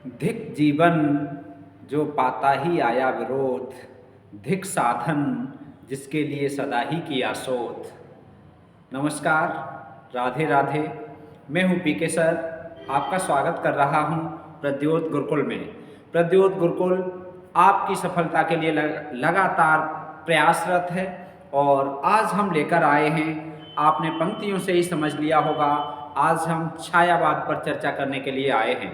धिक जीवन जो पाता ही आया विरोध, धिक साधन जिसके लिए सदा ही किया शोध। नमस्कार, राधे राधे। मैं हूँ पीके सर, आपका स्वागत कर रहा हूँ प्रद्योत गुरुकुल में। प्रद्योत गुरुकुल आपकी सफलता के लिए लगातार प्रयासरत है और आज हम लेकर आए हैं, आपने पंक्तियों से ही समझ लिया होगा, आज हम छायावाद पर चर्चा करने के लिए आए हैं।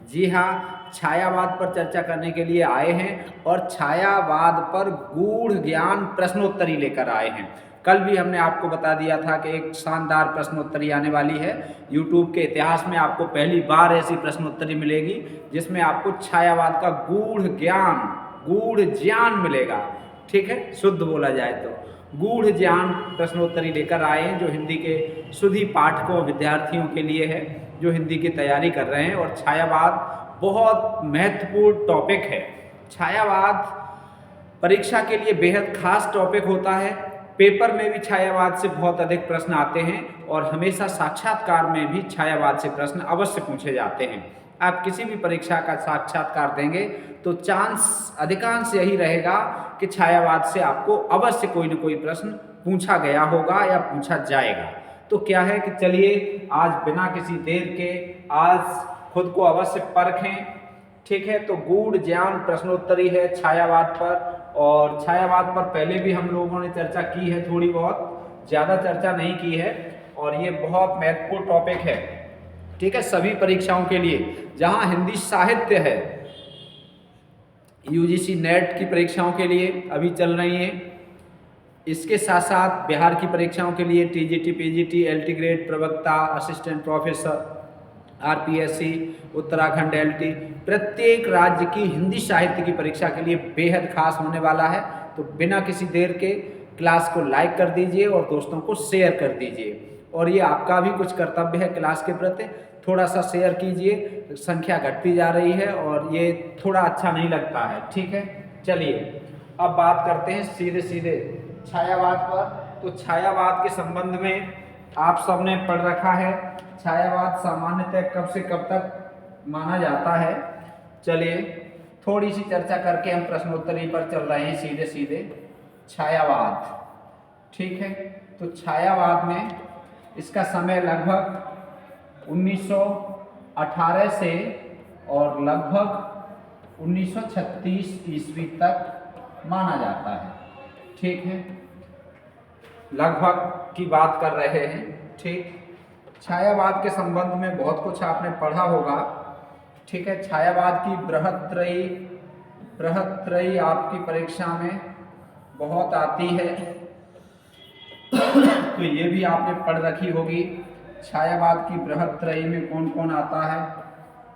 जी हाँ, छायावाद पर चर्चा करने के लिए आए हैं और छायावाद पर गूढ़ ज्ञान प्रश्नोत्तरी लेकर आए हैं। कल भी हमने आपको बता दिया था कि एक शानदार प्रश्नोत्तरी आने वाली है। YouTube के इतिहास में आपको पहली बार ऐसी प्रश्नोत्तरी मिलेगी जिसमें आपको छायावाद का गूढ़ ज्ञान मिलेगा। ठीक है, शुद्ध बोला जाए तो गूढ़ ज्ञान प्रश्नोत्तरी लेकर आए हैं, जो हिंदी के सुधी पाठकों विद्यार्थियों के लिए है, जो हिंदी की तैयारी कर रहे हैं। और छायावाद बहुत महत्वपूर्ण टॉपिक है। छायावाद परीक्षा के लिए बेहद खास टॉपिक होता है। पेपर में भी छायावाद से बहुत अधिक प्रश्न आते हैं और हमेशा साक्षात्कार में भी छायावाद से प्रश्न अवश्य पूछे जाते हैं। आप किसी भी परीक्षा का साक्षात्कार देंगे तो चांस अधिकांश यही रहेगा कि छायावाद से आपको अवश्य कोई न कोई प्रश्न पूछा गया होगा या पूछा जाएगा। तो क्या है कि चलिए आज बिना किसी देर के आज खुद को अवश्य परखें। ठीक है, तो गूढ़ ज्ञान प्रश्नोत्तरी है छायावाद पर। और छायावाद पर पहले भी हम लोगों ने चर्चा की है, थोड़ी बहुत, ज़्यादा चर्चा नहीं की है और ये बहुत महत्वपूर्ण टॉपिक है। ठीक है, सभी परीक्षाओं के लिए, जहाँ हिंदी साहित्य है, यूजीसी नेट की परीक्षाओं के लिए अभी चल रही है, इसके साथ साथ बिहार की परीक्षाओं के लिए टीजीटी, पीजीटी, एलटी ग्रेड, प्रवक्ता, assistant professor, RPSC, Uttarakhand LT, प्रत्येक राज्य की हिंदी साहित्य की परीक्षा के लिए बेहद खास होने वाला है। तो बिना किसी देर के क्लास को लाइक कर दीजिए और दोस्तों को शेयर कर दीजिए। और ये आपका भी कुछ कर्तव्य है क्लास के प्रति, थोड़ा सा शेयर कीजिए। संख्या घटती जा रही है और ये थोड़ा अच्छा नहीं लगता है। ठीक है, चलिए अब बात करते हैं सीधे सीधे छायावाद पर। तो छायावाद के संबंध में आप सबने पढ़ रखा है, छायावाद सामान्यतः कब से कब तक माना जाता है। चलिए थोड़ी सी चर्चा करके हम प्रश्नोत्तरी पर चल रहे हैं सीधे सीधे। छायावाद, ठीक है, तो छायावाद में इसका समय लगभग 1918 से और लगभग 1936 ईस्वी तक माना जाता है। ठीक है, लगभग की बात कर रहे हैं। ठीक, छायावाद के संबंध में बहुत कुछ आपने पढ़ा होगा। ठीक है, छायावाद की बृहत्त्रयी आपकी परीक्षा में बहुत आती है तो ये भी आपने पढ़ रखी होगी। छायावाद की बृहत्त्रयी में कौन कौन आता है।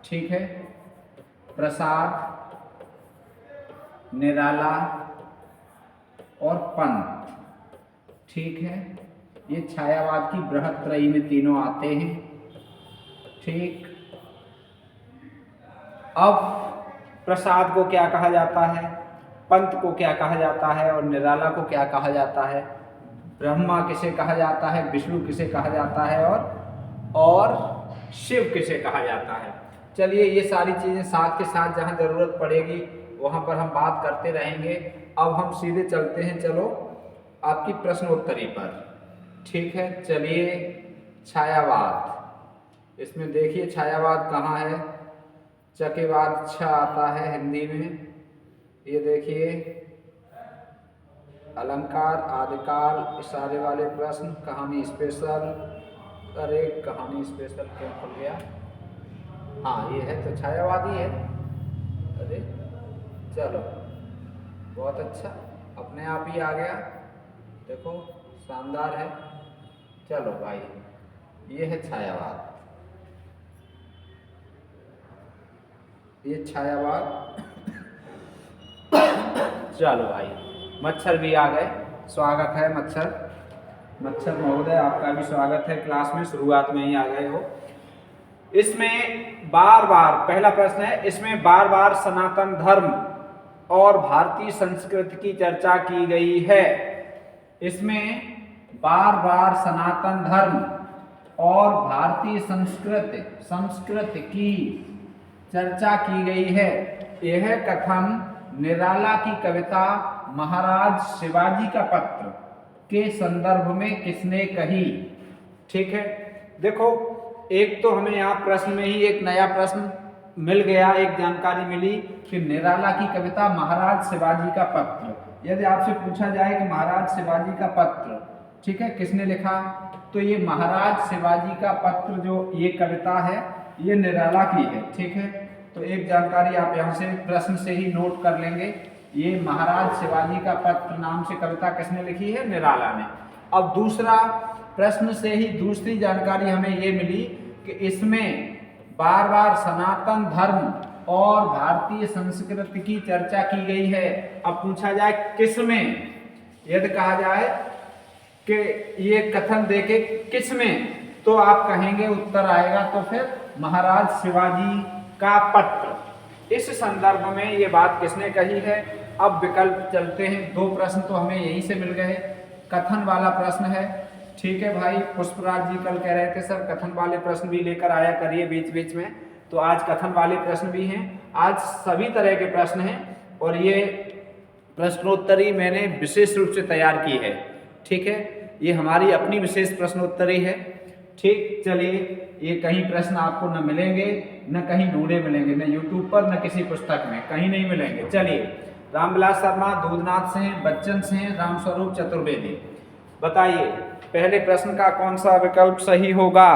ठीक है, प्रसाद, निराला और पंत। ठीक है, ये छायावाद की बृहत्त्रयी में तीनों आते हैं। ठीक, अब प्रसाद को क्या कहा जाता है, पंत को क्या कहा जाता है और निराला को क्या कहा जाता है, ब्रह्मा किसे कहा जाता है, विष्णु किसे कहा जाता है और शिव किसे कहा जाता है। चलिए ये सारी चीज़ें साथ के साथ जहाँ ज़रूरत पड़ेगी वहाँ पर हम बात करते रहेंगे। अब हम सीधे चलते हैं, चलो आपकी प्रश्नोत्तरी पर। ठीक है, चलिए छायावाद, इसमें देखिए छायावाद कहाँ है। चकेवाद छ आता है हिंदी में, ये देखिए अलंकार, आदिकाल, इशारे वाले प्रश्न, कहानी स्पेशल। अरे कहानी स्पेशल क्यों खुल गया, हाँ ये है तो छायावाद ही है। अरे चलो बहुत अच्छा, अपने आप ही आ गया, देखो शानदार है। चलो भाई, ये है छायावाद, ये छायावाद। चलो भाई, मच्छर भी आ गए, स्वागत है मच्छर महोदय, आपका भी स्वागत है क्लास में, शुरुआत में ही आ गए हो। इसमें बार बार, पहला प्रश्न है, इसमें बार बार सनातन धर्म और भारतीय संस्कृति की चर्चा की गई है। इसमें बार बार सनातन धर्म और भारतीय संस्कृति की चर्चा की गई है। यह कथन निराला की कविता महाराज शिवाजी का पत्र के संदर्भ में किसने कही? ठीक है, देखो एक तो हमें यहाँ प्रश्न में ही एक नया प्रश्न मिल गया, एक जानकारी मिली कि निराला की कविता महाराज शिवाजी का पत्र। यदि आपसे पूछा जाए कि महाराज शिवाजी का पत्र, ठीक है, किसने लिखा, तो ये महाराज शिवाजी का पत्र जो ये कविता है ये निराला की है। ठीक है, तो एक जानकारी आप यहाँ से प्रश्न से ही नोट कर लेंगे, ये महाराज शिवाजी का पत्र नाम से कविता किसने लिखी है? निराला ने। अब दूसरा प्रश्न से ही दूसरी जानकारी हमें ये मिली कि इसमें बार बार सनातन धर्म और भारतीय संस्कृति की चर्चा की गई है। अब पूछा जाए किसमें, यदि कहा जाए कि ये कथन देखे किसमें, तो आप कहेंगे उत्तर आएगा तो फिर महाराज शिवाजी का पत्र। इस संदर्भ में ये बात किसने कही है? अब विकल्प चलते हैं, दो प्रश्न तो हमें यहीं से मिल गए। कथन वाला प्रश्न है, ठीक है भाई, पुष्पराज जी कल कह रहे थे सर कथन वाले प्रश्न भी लेकर आया करिए बीच बीच में, तो आज कथन वाले प्रश्न भी हैं, आज सभी तरह के प्रश्न हैं और ये प्रश्नोत्तरी मैंने विशेष रूप से तैयार की है। ठीक है, ये हमारी अपनी विशेष प्रश्नोत्तरी है। ठीक, चलिए, ये कहीं प्रश्न आपको न मिलेंगे, न कहीं ढूंढे मिलेंगे, न यूट्यूब पर, न किसी पुस्तक में, कहीं नहीं मिलेंगे। चलिए, रामविलास शर्मा, दूधनाथ सिंह, बच्चन सिंह, रामस्वरूप चतुर्वेदी, बताइए पहले प्रश्न का कौन सा विकल्प सही होगा?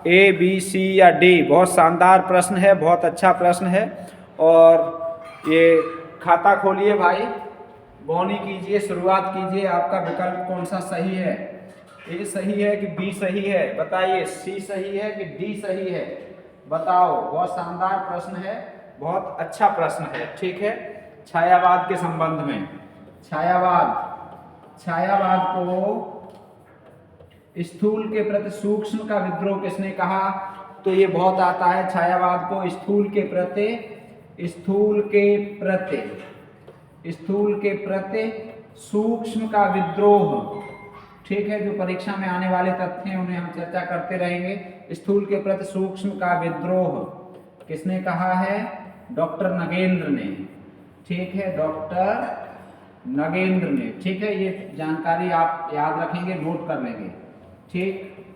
ए, बी, सी या डी? बहुत शानदार प्रश्न है, बहुत अच्छा प्रश्न है और ये खाता खोलिए भाई, बौनी कीजिए, शुरुआत कीजिए, आपका विकल्प कौन सा सही है? ए सही है कि बी सही है? बताइए, सी सही है कि डी सही है? बताओ, बहुत शानदार प्रश्न है, बहुत अच्छा प्रश्न है। ठीक है, छायावाद के संबंध में, छायावाद को स्थूल के प्रति सूक्ष्म का विद्रोह किसने कहा? तो ये बहुत आता है, छायावाद को स्थूल के प्रति सूक्ष्म का विद्रोह। ठीक है, जो परीक्षा में आने वाले तथ्य हैं उन्हें हम चर्चा करते रहेंगे। स्थूल के प्रति सूक्ष्म का विद्रोह किसने कहा है? डॉक्टर नगेंद्र ने। ठीक है, डॉक्टर नगेंद्र ने। ठीक है, ये जानकारी आप याद रखेंगे, नोट कर लेंगे। ठीक,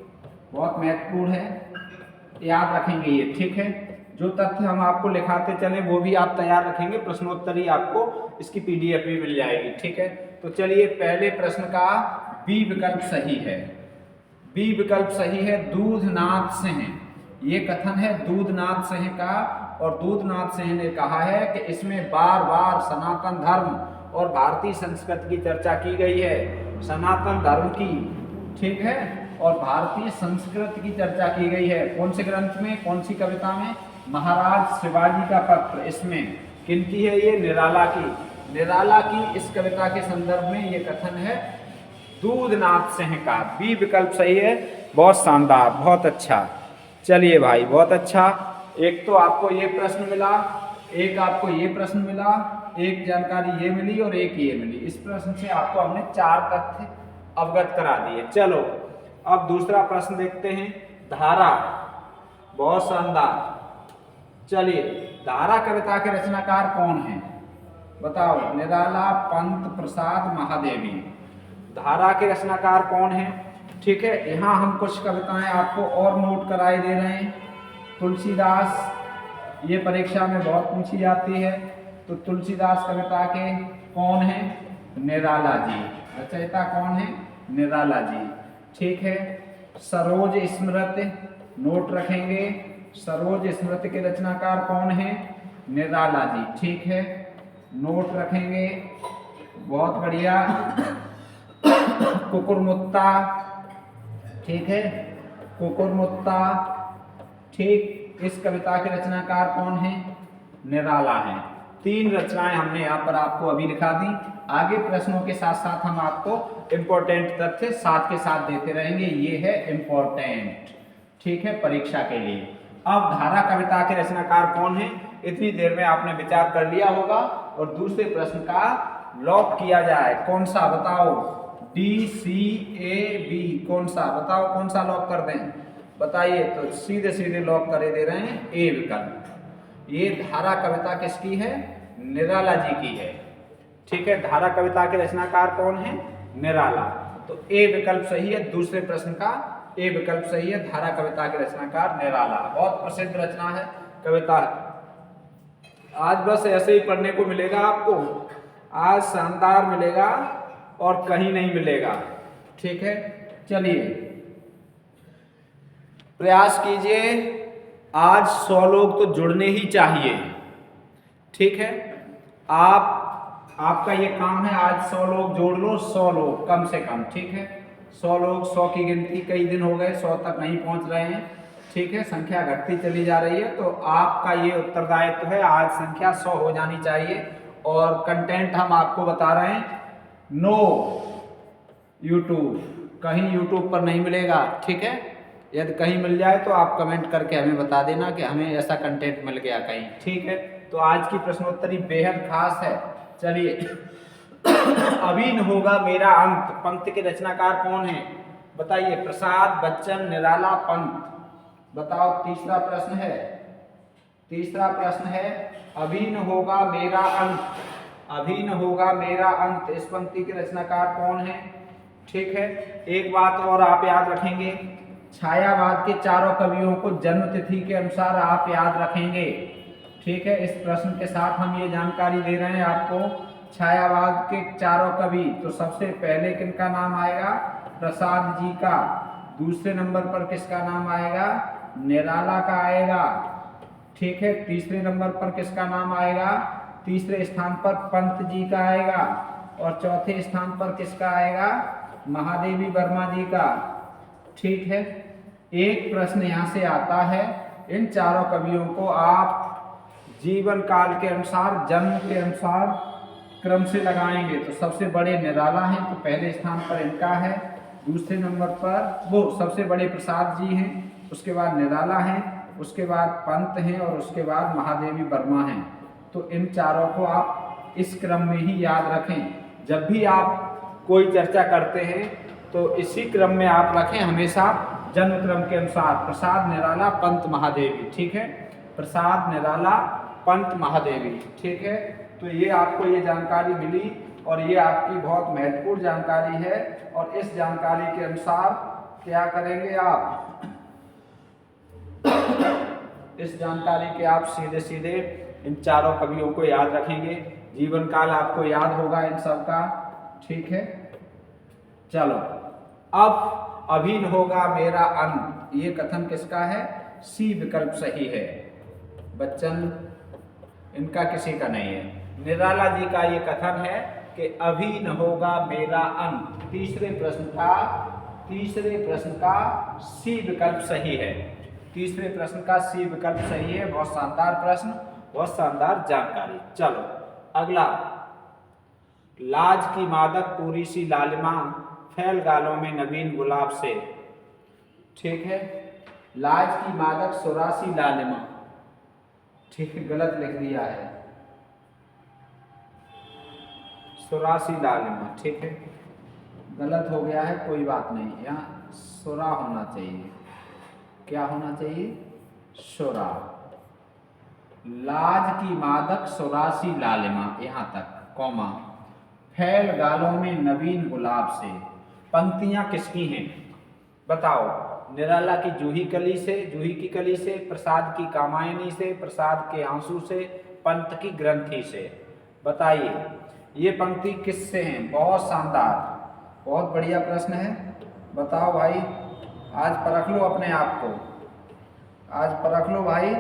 बहुत महत्वपूर्ण है, याद रखेंगे ये। ठीक है, जो तथ्य हम आपको लिखाते चले वो भी आप तैयार रखेंगे, प्रश्नोत्तरी आपको इसकी पीडीएफ भी मिल जाएगी। ठीक है, तो चलिए, पहले प्रश्न का बी विकल्प सही है, बी विकल्प सही है, दूधनाथ सिंह। ये कथन है दूधनाथ सिंह का और दूधनाथ सिंह ने कहा है कि इसमें बार बार सनातन धर्म और भारतीय संस्कृति की चर्चा की गई है, सनातन धर्म की, ठीक है, और भारतीय संस्कृति की चर्चा की गई है। कौन से ग्रंथ में, कौन सी कविता में? महाराज शिवाजी का पत्र। इसमें किनकी है ये? निराला की। निराला की इस कविता के संदर्भ में ये कथन है दूधनाथ सिंह का। बी विकल्प सही है, बहुत शानदार, बहुत अच्छा। चलिए भाई, बहुत अच्छा। एक तो आपको ये प्रश्न मिला, एक आपको ये प्रश्न मिला, एक जानकारी ये मिली और एक ये मिली। इस प्रश्न से आपको हमने 4 तथ्य अवगत करा दिए। चलो, अब दूसरा प्रश्न देखते हैं। धारा, बहुत शानदार। चलिए, धारा कविता के रचनाकार कौन है? बताओ। निराला, पंत, प्रसाद, महादेवी। धारा के रचनाकार कौन है? ठीक है, यहाँ हम कुछ कविताएं आपको और नोट कराए दे रहे हैं। तुलसीदास, ये परीक्षा में बहुत पूछी जाती है, तो तुलसीदास कविता के कौन है? निराला जी। रचयिता कौन है? निराला जी। ठीक है, सरोज स्मृति, नोट रखेंगे, सरोज स्मृति के रचनाकार कौन है? निराला जी। ठीक है, नोट रखेंगे, बहुत बढ़िया। कुकुरमुत्ता, ठीक है, कुकुरमुत्ता, ठीक, इस कविता के रचनाकार कौन है? निराला है। 3 रचनाएं हमने यहाँ पर आपको अभी लिखा दी। आगे प्रश्नों के साथ साथ हम आपको इम्पोर्टेंट तथ्य साथ के साथ देते रहेंगे। ये है इम्पोर्टेंट, ठीक है, परीक्षा के लिए। अब धारा कविता के रचनाकार कौन है? इतनी देर में आपने विचार कर लिया होगा और दूसरे प्रश्न का लॉक किया जाए। कौन सा? बताओ। डी, सी, ए, बी, कौन सा? बताओ, कौन सा लॉक कर दें? बताइए। तो सीधे सीधे लॉक करे दे रहे हैं ए विकल्प। ये धारा कविता किसकी है? निराला जी की है। ठीक है, धारा कविता के रचनाकार कौन है? निराला। तो ए विकल्प सही है, दूसरे प्रश्न का ए विकल्प सही है। धारा कविता के रचनाकार निराला, बहुत प्रसिद्ध रचना है, कविता। आज बस ऐसे ही पढ़ने को मिलेगा आपको, आज शानदार मिलेगा और कहीं नहीं मिलेगा। ठीक है, चलिए प्रयास कीजिए, आज 100 लोग तो जुड़ने ही चाहिए। ठीक है, आपका ये काम है, आज 100 लोग जोड़ लो, 100 लोग कम से कम। ठीक है, 100 लोग, 100 की गिनती कई दिन हो गए, 100 तक नहीं पहुंच रहे हैं। ठीक है, संख्या घटती चली जा रही है, तो आपका ये उत्तरदायित्व है, आज संख्या 100 हो जानी चाहिए। और कंटेंट हम आपको बता रहे हैं, नो यूट्यूब, कहीं यूट्यूब पर नहीं मिलेगा। ठीक है, यदि कहीं मिल जाए तो आप कमेंट करके हमें बता देना कि हमें ऐसा कंटेंट मिल गया कहीं। ठीक है, तो आज की प्रश्नोत्तरी बेहद खास है। चलिए अभी न होगा मेरा अंत पंक्ति के रचनाकार कौन है? बताइए, प्रसाद, बच्चन, निराला, पंत। बताओ, तीसरा प्रश्न है। तीसरा प्रश्न है, अभी न होगा मेरा अंत, अभी न होगा मेरा अंत, इस पंक्ति के रचनाकार कौन है? ठीक है, एक बात और आप याद रखेंगे, छायावाद के चारों कवियों को जन्म तिथि के अनुसार आप याद रखेंगे। ठीक है, इस प्रश्न के साथ हम ये जानकारी दे रहे हैं आपको, छायावाद के चारों कवि, तो सबसे पहले किनका नाम आएगा? प्रसाद जी का। दूसरे नंबर पर किसका नाम आएगा? निराला का आएगा। ठीक है, तीसरे नंबर पर किसका नाम आएगा? तीसरे स्थान पर पंत जी का आएगा। और चौथे स्थान पर किसका आएगा? महादेवी वर्मा जी का। ठीक है, एक प्रश्न यहाँ से आता है, इन चारों कवियों को आप जीवन काल के अनुसार, जन्म के अनुसार क्रम से लगाएंगे। तो सबसे बड़े निराला हैं, तो पहले स्थान पर इनका है। दूसरे नंबर पर वो सबसे बड़े प्रसाद जी हैं, उसके बाद निराला हैं, उसके बाद पंत हैं और उसके बाद महादेवी वर्मा हैं। तो इन चारों को आप इस क्रम में ही याद रखें। जब भी आप कोई चर्चा करते हैं तो इसी क्रम में आप रखें, हमेशा जन्म क्रम के अनुसार, प्रसाद, निराला, पंत, महादेवी। ठीक है, प्रसाद, निराला, पंत, महादेवी। ठीक है, तो ये आपको ये जानकारी मिली और ये आपकी बहुत महत्वपूर्ण जानकारी है। और इस जानकारी के अनुसार क्या करेंगे आप? इस जानकारी के आप सीधे सीधे इन चारों कवियों को याद रखेंगे, जीवन काल आपको याद होगा इन सब का। ठीक है, चलो अब अभी न होगा मेरा अंत, ये कथन किसका है? सी विकल्प सही है। बच्चन, इनका किसी का नहीं है। निराला जी का ये कथन है कि अभी न होगा मेरा अंत। तीसरे प्रश्न का सी विकल्प सही है। तीसरे प्रश्न का सी विकल्प सही है। बहुत शानदार प्रश्न, बहुत शानदार जानकारी। चलो अगला, लाज की मादक पूरी सी लालिमा, फैल गालों में नवीन गुलाब से। ठीक है, लाज की मादक सुरासी लालिमा, ठीक है, गलत लिख दिया है, सुरासी लालिमा। ठीक है, गलत हो गया है, कोई बात नहीं, यहाँ सुरा होना चाहिए। क्या होना चाहिए? सुरा। लाज की मादक सुरासी लालिमा, यहाँ तक कौमा, फैल गालों में नवीन गुलाब से। पंक्तियां किसकी हैं? बताओ, निराला की जूही की कली से, प्रसाद की कामायनी से, प्रसाद के आंसू से, पंत की ग्रंथि से। बताइए ये पंक्ति किससे हैं? बहुत शानदार, बहुत बढ़िया प्रश्न है। बताओ भाई, आज परख लो अपने आप को, आज परख लो भाई,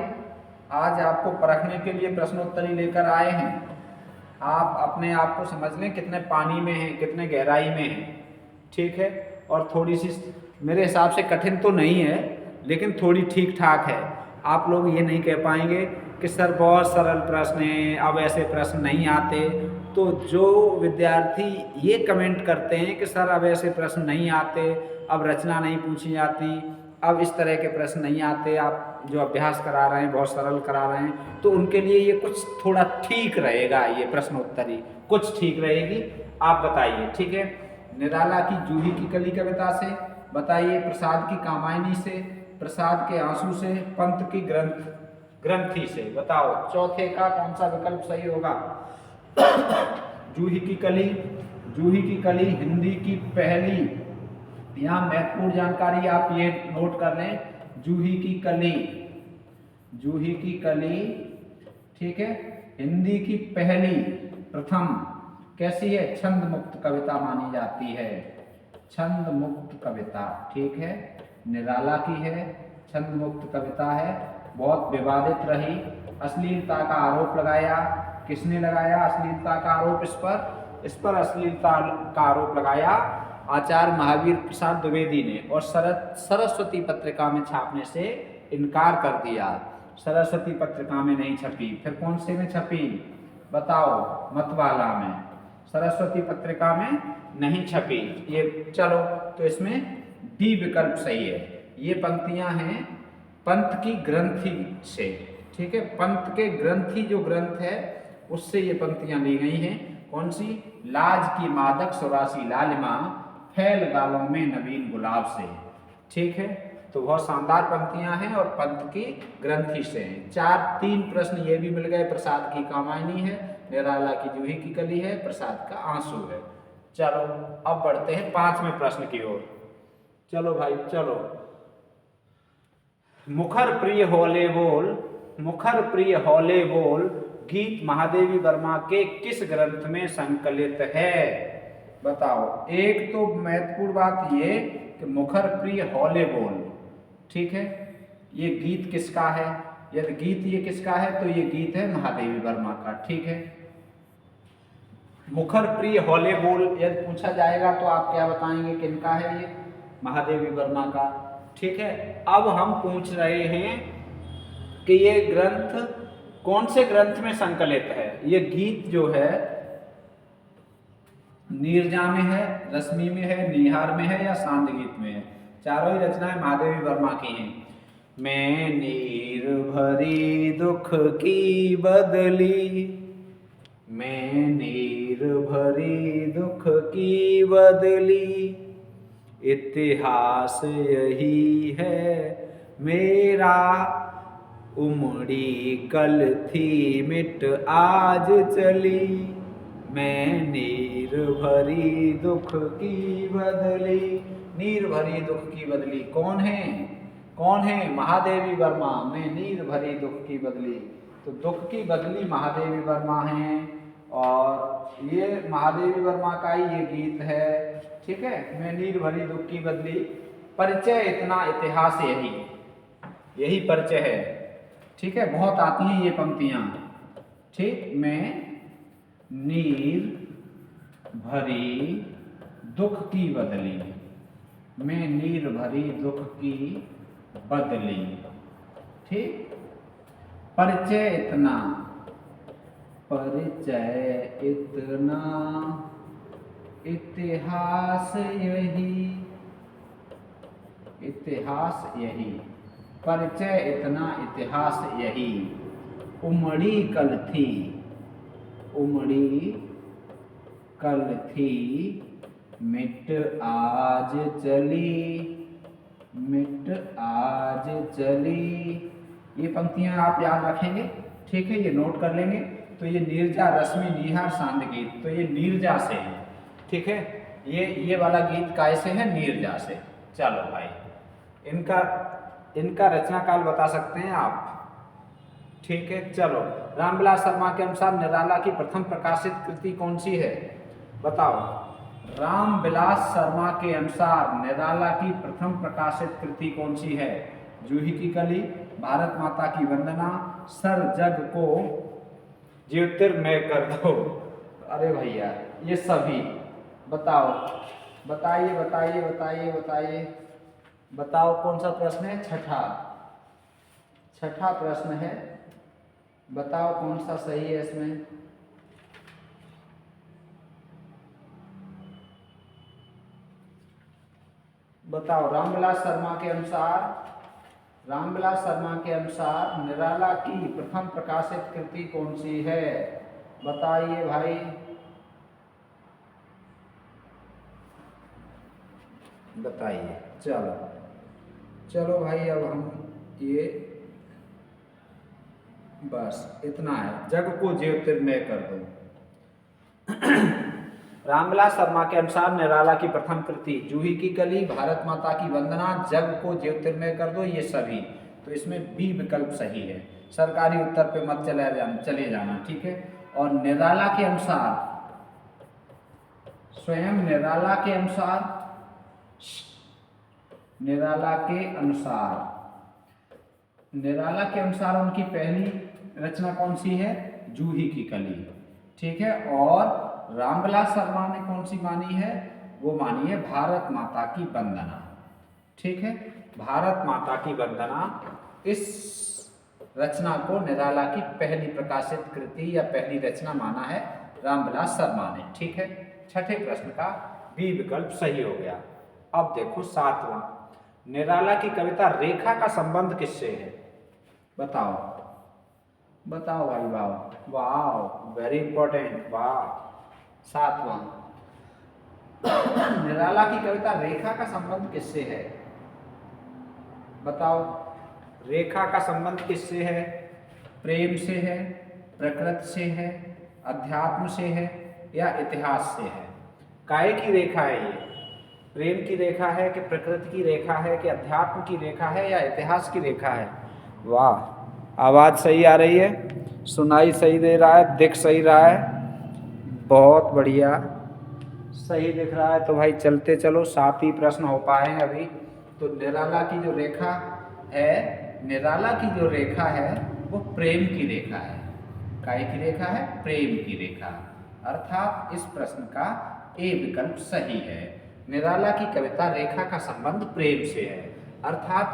आज आपको परखने के लिए प्रश्नोत्तरी लेकर आए हैं। आप अपने आप को समझ लें कितने पानी में हैं, कितने गहराई में हैं। ठीक है, और थोड़ी सी मेरे हिसाब से कठिन तो नहीं है, लेकिन थोड़ी ठीक ठाक है। आप लोग ये नहीं कह पाएंगे कि सर बहुत सरल प्रश्न हैं, अब ऐसे प्रश्न नहीं आते। तो जो विद्यार्थी ये कमेंट करते हैं कि सर अब ऐसे प्रश्न नहीं आते, अब रचना नहीं पूछी जाती, अब इस तरह के प्रश्न नहीं आते, आप जो अभ्यास करा रहे हैं बहुत सरल करा रहे हैं, तो उनके लिए ये कुछ थोड़ा ठीक रहेगा, ये प्रश्नोत्तरी कुछ ठीक रहेगी। आप बताइए। ठीक है, निराला की जूही की कली कविता से, बताइए प्रसाद की कामायनी से, प्रसाद के आंसू से, पंत की ग्रंथ ग्रंथि से। बताओ चौथे का कौन सा विकल्प सही होगा? जूही की कली, जूही की कली हिंदी की पहली, यहाँ महत्वपूर्ण जानकारी आप ये नोट कर लें, जूही की कली, जूही की कली, ठीक है, हिंदी की पहली प्रथम कैसी है? छंद मुक्त कविता मानी जाती है, छंद मुक्त कविता, ठीक है, निराला की है, छंद मुक्त कविता है, बहुत विवादित रही, अश्लीलता का आरोप लगाया, किसने लगाया अश्लीलता का आरोप? इस पर अश्लीलता का आरोप लगाया आचार्य महावीर प्रसाद द्विवेदी ने, और सरस्वती पत्रिका में छापने से इनकार कर दिया। सरस्वती पत्रिका में नहीं छपी, फिर कौन से में छपी? बताओ, मतवाला में, सरस्वती पत्रिका में नहीं छपी ये। चलो, तो इसमें डी विकल्प सही है। ये पंक्तियां हैं पंत की ग्रंथि से, ठीक है, पंत के ग्रंथि जो ग्रंथ है उससे ये पंक्तियां ली गई हैं। कौन सी? लाज की मादक सुरासी लालिमा, फैल गालों में नवीन गुलाब से, ठीक है। तो बहुत शानदार पंक्तियां हैं और पंत की ग्रंथि से हैं। 3 प्रश्न ये भी मिल गए। प्रसाद की कामायनी है, निराला की जूही की कली है, प्रसाद का आंसू है। चलो अब बढ़ते हैं 5वें प्रश्न की ओर। चलो भाई चलो। मुखर प्रिय होले बोल, मुखर प्रिय होले बोल गीत महादेवी वर्मा के किस ग्रंथ में संकलित है? बताओ। एक तो महत्वपूर्ण बात ये कि मुखर प्रिय होले बोल, ठीक है, ये गीत किसका है? यदि गीत ये किसका है तो ये गीत है महादेवी वर्मा का, ठीक है। मुखर प्रिय होले बोल यदि पूछा जाएगा तो आप क्या बताएंगे, किनका है ये? महादेवी वर्मा का, ठीक है। अब हम पूछ रहे हैं कि ये ग्रंथ कौन से ग्रंथ में संकलित है? ये गीत जो है नीरजा में है, रश्मि में है, निहार में है या सांद गीत में है? चारों ही रचनाएं महादेवी वर्मा की हैं। मैं नीर भरी दुख की बदली, मैं नीर भरी दुख की बदली, इतिहास यही है मेरा, उमड़ी कल थी मिट आज चली, मैं नीर भरी दुख की बदली। नीर भरी दुख की बदली कौन है? कौन है? महादेवी वर्मा। मैं नीर भरी दुख की बदली, तो दुख की बदली महादेवी वर्मा है और ये महादेवी वर्मा का ही ये गीत है, ठीक है। मैं नीर भरी दुख की बदली, परिचय इतना इतिहास यही, यही परिचय है, ठीक है। बहुत आती हैं ये पंक्तियां, ठीक। मैं नीर भरी दुख की बदली, मैं नीर भरी दुख की बदली, ठीक। परिचय इतना, परिचय इतना, इतिहास यही, इतिहास यही, परिचय इतना, इतिहास यही, उमड़ी कल थी, उमड़ी कल थी मिट आज चली, मिट आज चली। ये पंक्तियां आप याद रखेंगे, ठीक है, ये नोट कर लेंगे। तो ये नीरजा, रश्मि, निहार, सांद गीत, तो ये नीरजा से है, ठीक है। ये वाला गीत कैसे है? नीरजा से। चलो भाई, इनका रचना काल बता सकते हैं आप, ठीक है। चलो, रामविलास शर्मा के अनुसार निराला की प्रथम प्रकाशित कृति कौन सी है? बताओ। रामविलास शर्मा के अनुसार निराला की प्रथम प्रकाशित कृति कौन सी है? जूही की कली, भारत माता की वंदना, सर जग को ज्योतिर्मय कर दो। अरे भैया ये सभी, बताओ, बताइए बताइए बताइए बताइए, बताओ कौन सा प्रश्न है? छठा प्रश्न है, बताओ कौन सा सही है इसमें? बताओ। रामविलास शर्मा के अनुसार, रामविलास शर्मा के अनुसार निराला की प्रथम प्रकाशित कृति कौन सी है? बताइए भाई। बताइए। चलो चलो भाई, अब हम ये बस इतना है, जग को ज्योतिर्मय कर दो। रामविलास शर्मा के अनुसार निराला की प्रथम कृति जूही की कली, भारत माता की वंदना, जग को ज्योतिर्मय कर दो, ये सभी। तो इसमें बी विकल्प सही है। सरकारी उत्तर पे मत चले जाना, ठीक है। और निराला के अनुसार, स्वयं निराला के अनुसार, निराला के अनुसार उनकी पहली रचना कौन सी है? जूही की कली, ठीक है। और रामविलास शर्मा ने कौन सी मानी है? वो मानी है भारत माता की वंदना, ठीक है। भारत माता की वंदना, इस रचना को निराला की पहली प्रकाशित कृति या पहली रचना माना है रामविलास शर्मा ने, ठीक है। छठे प्रश्न का बी विकल्प सही हो गया। अब देखो सातवां, निराला की कविता रेखा का संबंध किससे है? बताओ बताओ भाई, वाह वाह, वेरी इंपॉर्टेंट, वाह। सातवां, निराला की कविता रेखा का संबंध किससे है? बताओ, रेखा का संबंध किससे है? प्रेम से है, प्रकृति से है, अध्यात्म से है या इतिहास से है? काहे की रेखा है ये? प्रेम की रेखा है कि प्रकृति की रेखा है कि अध्यात्म की रेखा है या इतिहास की रेखा है? वाह, आवाज़ सही आ रही है, सुनाई सही दे रहा है, दिख सही रहा है, बहुत बढ़िया, सही दिख रहा है। तो भाई चलते चलो, 7 ही प्रश्न हो पाए हैं अभी। तो निराला की जो रेखा है, निराला की जो रेखा है वो प्रेम की रेखा है। काय की रेखा है? प्रेम की रेखा। अर्थात इस प्रश्न का ए विकल्प सही है। निराला की कविता रेखा का संबंध प्रेम से है, अर्थात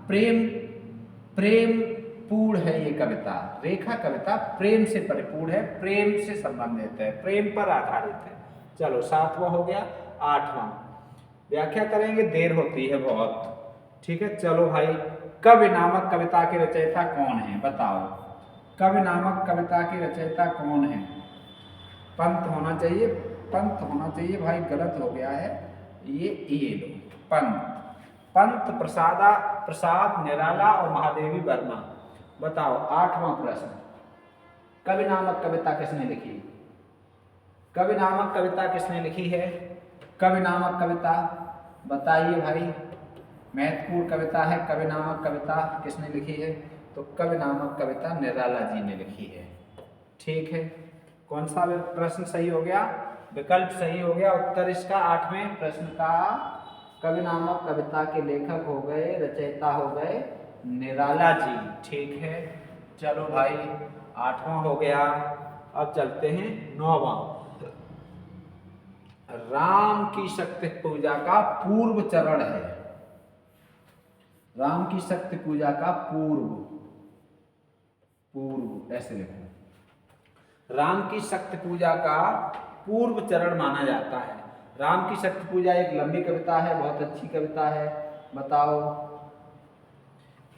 प्रेम पूर्ण है ये कविता। रेखा कविता प्रेम से परिपूर्ण है, प्रेम से संबंधित है, प्रेम पर आधारित है। चलो 7वां हो गया। 8वां, व्याख्या करेंगे, देर होती है बहुत, ठीक है। चलो भाई, कवि नामक कविता के रचयिता कौन है? बताओ, कवि नामक कविता के रचयिता कौन है? पंत होना चाहिए, पंत होना चाहिए भाई, गलत हो गया है ये लो, पंत प्रसाद निराला और महादेवी वर्मा। बताओ 8वां प्रश्न, कवि नामक कविता किसने लिखी? कवि नामक कविता किसने लिखी है? कवि नामक कविता बताइए भाई, महत्वपूर्ण कविता है। कवि नामक कविता किसने लिखी है? तो कवि नामक कविता निराला जी ने लिखी है, ठीक है। कौन सा प्रश्न सही हो गया? विकल्प सही हो गया। उत्तर इसका 8वें प्रश्न का कवि नामक कविता के लेखक हो गए, रचयिता हो गए निराला जी, ठीक है। चलो भाई 8वां हो गया। अब चलते हैं 9वां, राम की शक्ति पूजा का पूर्व चरण है। राम की शक्ति पूजा का पूर्व ऐसे लिखो, राम की शक्ति पूजा का पूर्व चरण माना जाता है। राम की शक्ति पूजा एक लंबी कविता है, बहुत अच्छी कविता है। बताओ,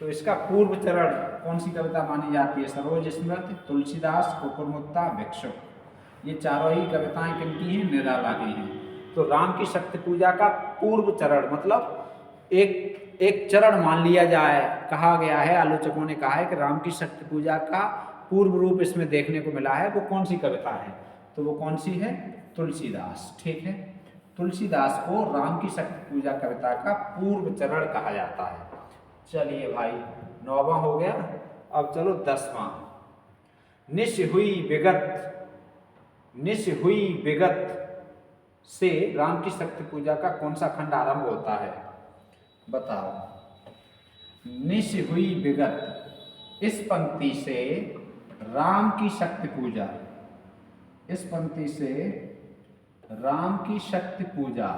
तो इसका पूर्व चरण कौन सी कविता मानी जाती है? सरोज स्मृति, तुलसीदास, कुकुरमुत्ता, भिक्षुक। ये चारों ही कविताएं किनकी हैं? निराला की हैं। तो राम की शक्ति पूजा का पूर्व चरण मतलब एक चरण मान लिया जाए, कहा गया है, आलोचकों ने कहा है कि राम की शक्ति पूजा का पूर्व रूप इसमें देखने को मिला है। वो कौन सी कविता है? तो वो कौन सी है? तुलसीदास, ठीक है। तुलसीदास को राम की शक्ति पूजा कविता का पूर्व चरण कहा जाता है। चलिए भाई 9वां हो गया। अब चलो 10वां, निश हुई विगत से राम की शक्ति पूजा का कौन सा खंड आरंभ होता है? बताओ, निश हुई विगत, इस पंक्ति से राम की शक्ति पूजा, इस पंक्ति से राम की शक्ति पूजा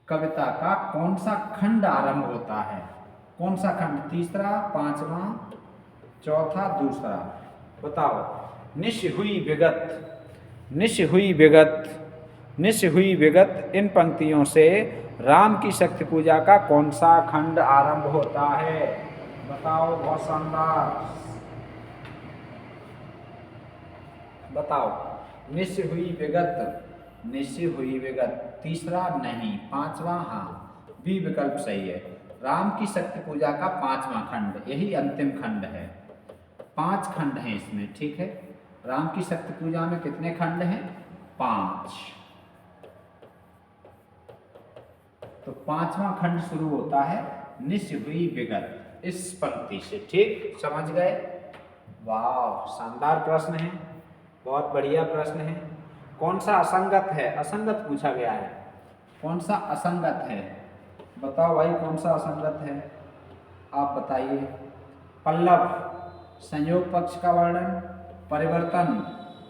कविता का कौन सा खंड आरंभ होता है? कौन सा खंड? तीसरा, पांचवा, चौथा, दूसरा? बताओ, निश हुई विगत इन पंक्तियों से राम की शक्ति पूजा का कौन सा खंड आरंभ होता है? बताओ, बहुत शानदार, बताओ। निश हुई विगत, तीसरा नहीं, पांचवा हाँ, बी विकल्प सही है। राम की शक्ति पूजा का 5वां खंड, यही अंतिम खंड है। 5 खंड हैं इसमें, ठीक है। राम की शक्ति पूजा में कितने खंड हैं? 5। तो 5वां खंड शुरू होता है निश हुई विगत, इस पंक्ति से, ठीक, समझ गए? वाह, शानदार प्रश्न है, बहुत बढ़िया प्रश्न है। कौन सा असंगत है? असंगत पूछा गया है। कौन सा असंगत है? बताओ भाई, कौन सा असंगत है? आप बताइए। पल्लव संयोग पक्ष का वर्णन, परिवर्तन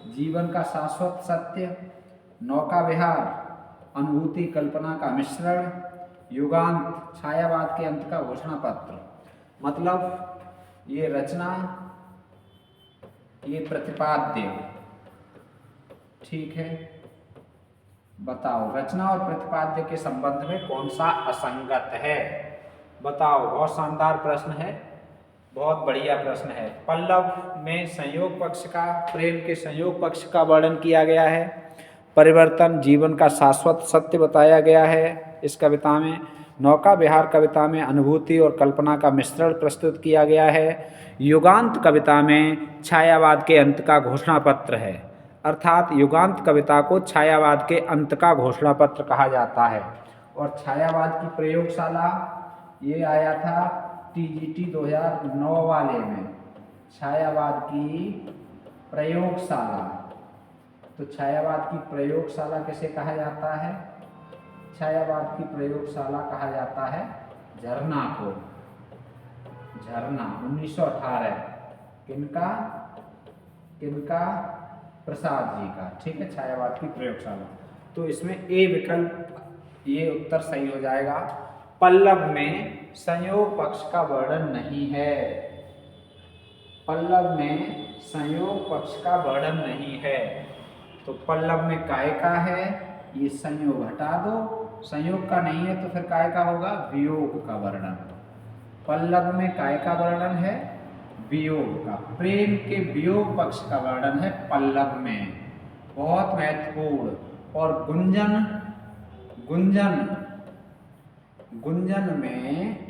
जीवन का शाश्वत सत्य, नौका विहार अनुभूति कल्पना का मिश्रण, युगांत छायावाद के अंत का घोषणा पत्र। मतलब ये रचना, ये प्रतिपाद्य, ठीक है। बताओ रचना और प्रतिपाद्य के संबंध में कौन सा असंगत है? बताओ, बहुत शानदार प्रश्न है, बहुत बढ़िया प्रश्न है। पल्लव में संयोग पक्ष का, प्रेम के संयोग पक्ष का वर्णन किया गया है। परिवर्तन जीवन का शाश्वत सत्य बताया गया है इस कविता में। नौका विहार कविता में अनुभूति और कल्पना का मिश्रण प्रस्तुत किया गया है। युगांत कविता में छायावाद के अंत का घोषणा पत्र है, अर्थात युगांत कविता को छायावाद के अंत का घोषणा पत्र कहा जाता है। और छायावाद की प्रयोगशाला ये आया था TGT 2009 वाले में, छायावाद की प्रयोगशाला। तो छायावाद की प्रयोगशाला किसे कहा जाता है? छायावाद की प्रयोगशाला कहा जाता है झरना को। झरना 1918, किनका? प्रसाद जी का, ठीक है, छायावाद की प्रयोगशाला। तो इसमें ए विकल्प ये उत्तर सही हो जाएगा। पल्लव में संयोग पक्ष का वर्णन नहीं है। पल्लव में संयोग पक्ष का वर्णन नहीं है। तो पल्लव में काय का है, ये संयोग हटा दो, संयोग का नहीं है तो फिर काय का होगा? वियोग का वर्णन। पल्लव में काय का वर्णन है? वियोग का। प्रेम के वियोग पक्ष का वर्णन है पल्लव में, बहुत महत्वपूर्ण। और गुंजन में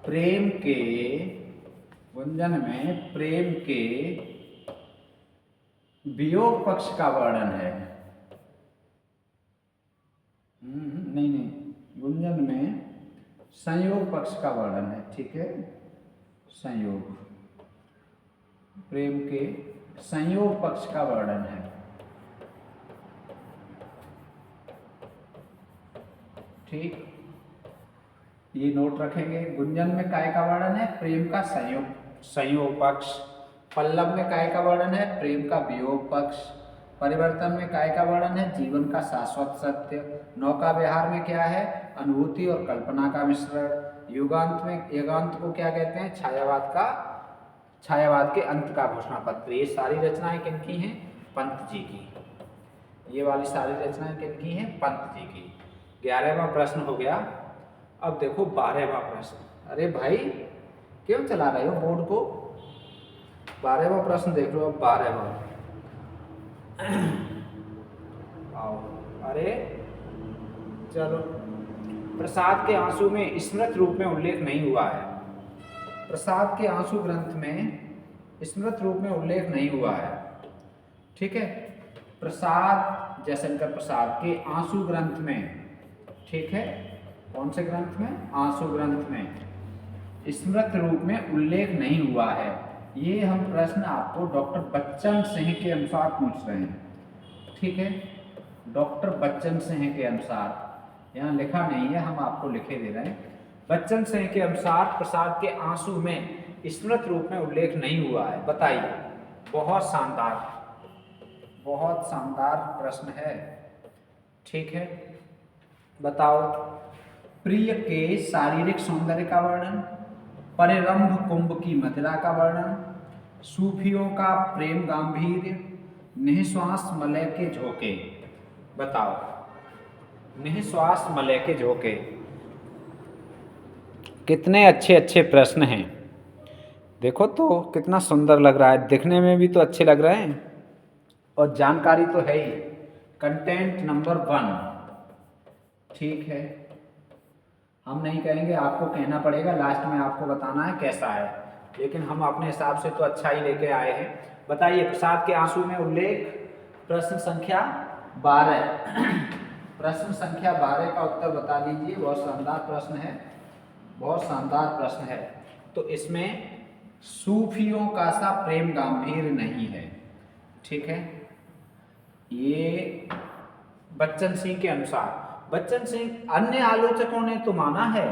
प्रेम के वियोग पक्ष का वर्णन है। नहीं, गुंजन में संयोग पक्ष का वर्णन है, ठीक है। संयोग, प्रेम के संयोग पक्ष का वर्णन है, ठीक। ये नोट रखेंगे। गुंजन में काय का वर्णन है? प्रेम का संयोग पक्ष। पल्लव में काय का वर्णन है? प्रेम का वियोग पक्ष। परिवर्तन में काय का वर्णन है? जीवन का शाश्वत सत्य। नौका विहार में क्या है? अनुभूति और कल्पना का मिश्रण। युगांत को क्या कहते हैं? छायावाद के अंत का घोषणा पत्र। ये सारी रचनाएं किनकी हैं? पंत जी की। ये वाली सारी रचनाएं किनकी हैं? पंत जी की। 11वां प्रश्न हो गया। अब देखो 12वां प्रश्न। अरे भाई, क्यों चला रहे हो बोर्ड को? 12वां प्रश्न देख लो। अब 12वां आओ। अरे चलो, प्रसाद के आंसू में स्मृत रूप में उल्लेख नहीं हुआ है। प्रसाद के आंसू ग्रंथ में स्मृत रूप में उल्लेख नहीं हुआ है, ठीक है। प्रसाद, जयशंकर प्रसाद के आंसू ग्रंथ में, ठीक है, कौन से ग्रंथ में? आंसू ग्रंथ में स्मृत रूप में उल्लेख नहीं हुआ है। ये हम प्रश्न आपको डॉक्टर बच्चन सिंह के अनुसार पूछ रहे हैं, ठीक है। डॉक्टर बच्चन सिंह के अनुसार, यहाँ लिखा नहीं है, हम आपको लिखे दे रहे हैं। बच्चन सिंह के अनुसार प्रसाद के आंसू में स्मृत रूप में उल्लेख नहीं हुआ है। बताइए। बहुत शानदार प्रश्न है, ठीक है। बताओ। प्रिय के शारीरिक सौंदर्य का वर्णन, परिरंभ कुंभ की मदिरा का वर्णन, सूफियों का प्रेम गांधीर्य, निःश्वास मलय के झोंके। बताओ। निःश्वास मलय के झोंके। कितने अच्छे अच्छे प्रश्न हैं। देखो तो कितना सुंदर लग रहा है, दिखने में भी तो अच्छे लग रहे हैं और जानकारी तो है ही। कंटेंट नंबर 1, ठीक है। हम नहीं कहेंगे, आपको कहना पड़ेगा, लास्ट में आपको बताना है कैसा है। लेकिन हम अपने हिसाब से तो अच्छा ही लेके आए हैं। बताइए, प्रसाद के आंसू में उल्लेख, प्रश्न संख्या 12। प्रश्न संख्या 12 का उत्तर बता दीजिए। बहुत शानदार प्रश्न है, बहुत शानदार प्रश्न है। तो इसमें सूफियों का सा प्रेम गंभीर नहीं है, ठीक है। ये बच्चन सिंह के अनुसार, बच्चन सिंह, अन्य आलोचकों ने तो माना है,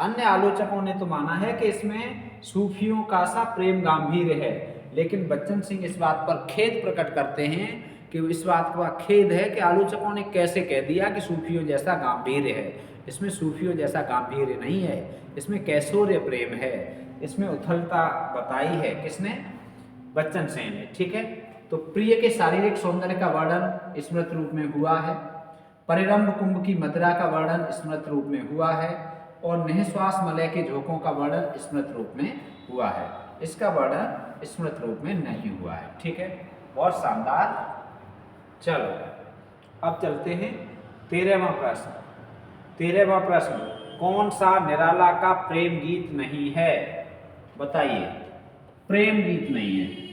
अन्य आलोचकों ने तो माना है कि इसमें सूफियों का सा प्रेम गंभीर है, लेकिन बच्चन सिंह इस बात पर खेद प्रकट करते हैं कि इस बात का खेद है कि आलोचकों ने कैसे कह दिया कि सूफियों जैसा गंभीर है। इसमें सूफियों जैसा गंभीर नहीं है, इसमें कैशोर्य प्रेम है, इसमें उथलता बताई है किसने? बच्चन सिंह ने, ठीक है। तो प्रिय के शारीरिक सौंदर्य का वर्णन स्मृत रूप में हुआ है, परिरंभ कुंभ की मदिरा का वर्णन स्मृत रूप में हुआ है, और निःश्वास मलय के झोंकों का वर्णन स्मृत रूप में हुआ है। इसका वर्णन स्मृत रूप में नहीं हुआ है, ठीक है। बहुत शानदार। चलो अब चलते हैं 13वां प्रश्न। 13वां प्रश्न, कौन सा निराला का प्रेम गीत नहीं है? बताइए, प्रेम गीत नहीं है।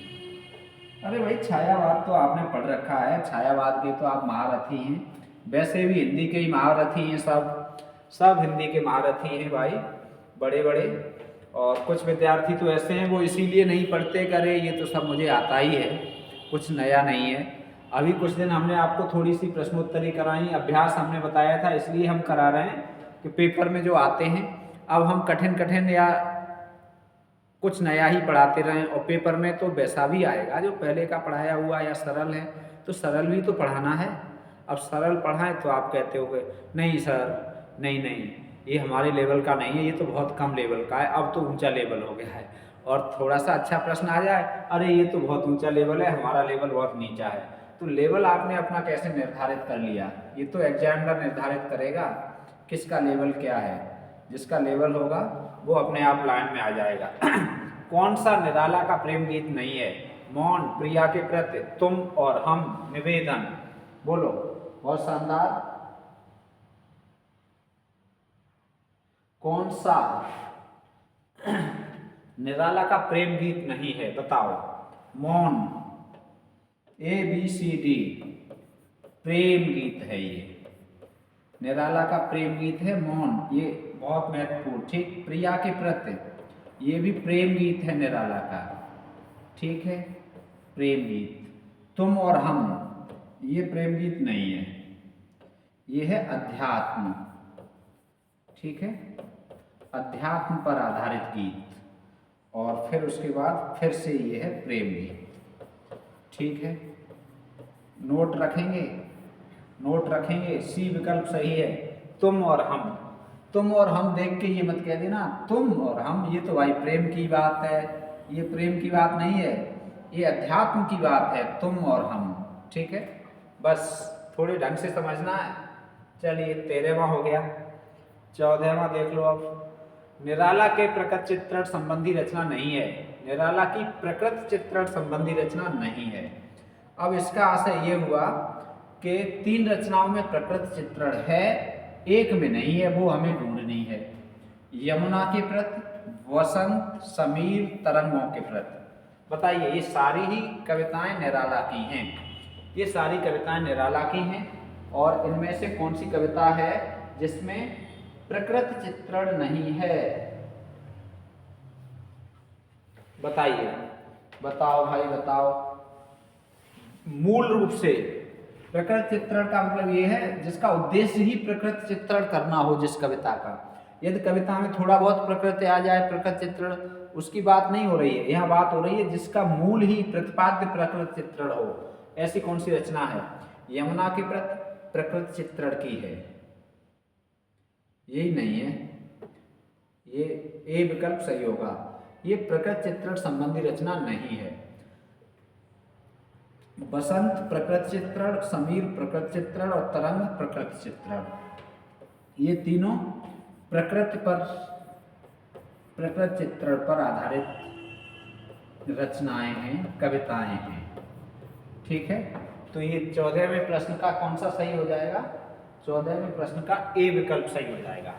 अरे भाई, छायावाद तो आपने पढ़ रखा है, छायावाद के तो आप महारथी हैं, वैसे भी हिंदी के ही महारथी हैं, सब हिंदी के महारथी हैं भाई, बड़े बड़े। और कुछ विद्यार्थी तो ऐसे हैं वो इसीलिए नहीं पढ़ते, करे ये तो सब मुझे आता ही है, कुछ नया नहीं है। अभी कुछ दिन हमने आपको थोड़ी सी प्रश्नोत्तरी कराई, अभ्यास हमने बताया था, इसलिए हम करा रहे हैं कि पेपर में जो आते हैं अब हम कठिन कठिन या कुछ नया ही पढ़ाते रहें, और पेपर में तो वैसा भी आएगा जो पहले का पढ़ाया हुआ या सरल है, तो सरल भी तो पढ़ाना है। अब सरल पढ़ाएं तो आप कहते हो नहीं सर, नहीं ये हमारे लेवल का नहीं है, ये तो बहुत कम लेवल का है, अब तो ऊंचा लेवल हो गया है। और थोड़ा सा अच्छा प्रश्न आ जाए, अरे ये तो बहुत ऊंचा लेवल है, हमारा लेवल बहुत नीचा है। तो लेवल आपने अपना कैसे निर्धारित कर लिया? ये तो एग्जामिनर निर्धारित करेगा किसका लेवल क्या है। जिसका लेवल होगा वो अपने आप लाइन में आ जाएगा। कौन सा निराला का प्रेम गीत नहीं है? मौन, प्रिया के प्रति, तुम और हम, निवेदन। बोलो, बहुत शानदार। कौन सा निराला का प्रेम गीत नहीं है? बताओ। मौन, ABCD प्रेम गीत है ये, निराला का प्रेम गीत है मौन, ये बहुत महत्वपूर्ण, ठीक। प्रिया के प्रति, ये भी प्रेम गीत है निराला का, ठीक है, प्रेम गीत। तुम और हम, ये प्रेम गीत नहीं है, ये है अध्यात्म, ठीक है, अध्यात्म पर आधारित गीत। और फिर उसके बाद फिर से ये है प्रेम गीत, ठीक है। नोट रखेंगे, नोट रखेंगे, सी विकल्प सही है। तुम और हम, तुम और हम देख के ये मत कह देना तुम और हम, ये तो भाई प्रेम की बात है, ये प्रेम की बात नहीं है, ये अध्यात्म की बात है, तुम और हम, ठीक है। बस थोड़े ढंग से समझना है। चलिए 13वां हो गया, 14वां देख लो। अब निराला के प्रकृत चित्रण संबंधी रचना नहीं है, निराला की प्रकृत चित्रण संबंधी रचना नहीं है। अब इसका आशय ये हुआ कि 3 रचनाओं में प्रकृत चित्रण है, एक में नहीं है, वो हमें ढूंढनी है। यमुना के प्रति, वसंत, समीर, तरंगों के प्रति। बताइए, ये सारी ही कविताएं निराला की हैं, ये सारी कविताएं निराला की हैं, और इनमें से कौन सी कविता है जिसमें प्रकृत चित्रण नहीं है? बताइए, बताओ भाई बताओ। मूल रूप से प्रकृत चित्रण का मतलब ये है जिसका उद्देश्य ही प्रकृत चित्रण करना हो जिस कविता का। यदि कविता में थोड़ा बहुत प्रकृति आ जाए, प्रकृत चित्रण, उसकी बात नहीं हो रही है, यहाँ बात हो रही है जिसका मूल ही प्रतिपाद्य प्रकृत चित्रण हो। ऐसी कौन सी रचना है? यमुना के प्रति प्रकृत चित्रण की है, यही नहीं है, ये ए विकल्प सही होगा। ये प्रकृत चित्रण संबंधी रचना नहीं है। बसंत प्रकृत चित्रण, समीर प्रकृत चित्रण और तरंग प्रकृत चित्रण, ये तीनों प्रकृति पर, प्रकृत चित्रण पर आधारित रचनाएं हैं, कविताएं हैं, ठीक है। तो ये 14वें प्रश्न का कौन सा सही हो जाएगा? 14वें प्रश्न का ए विकल्प सही हो जाएगा।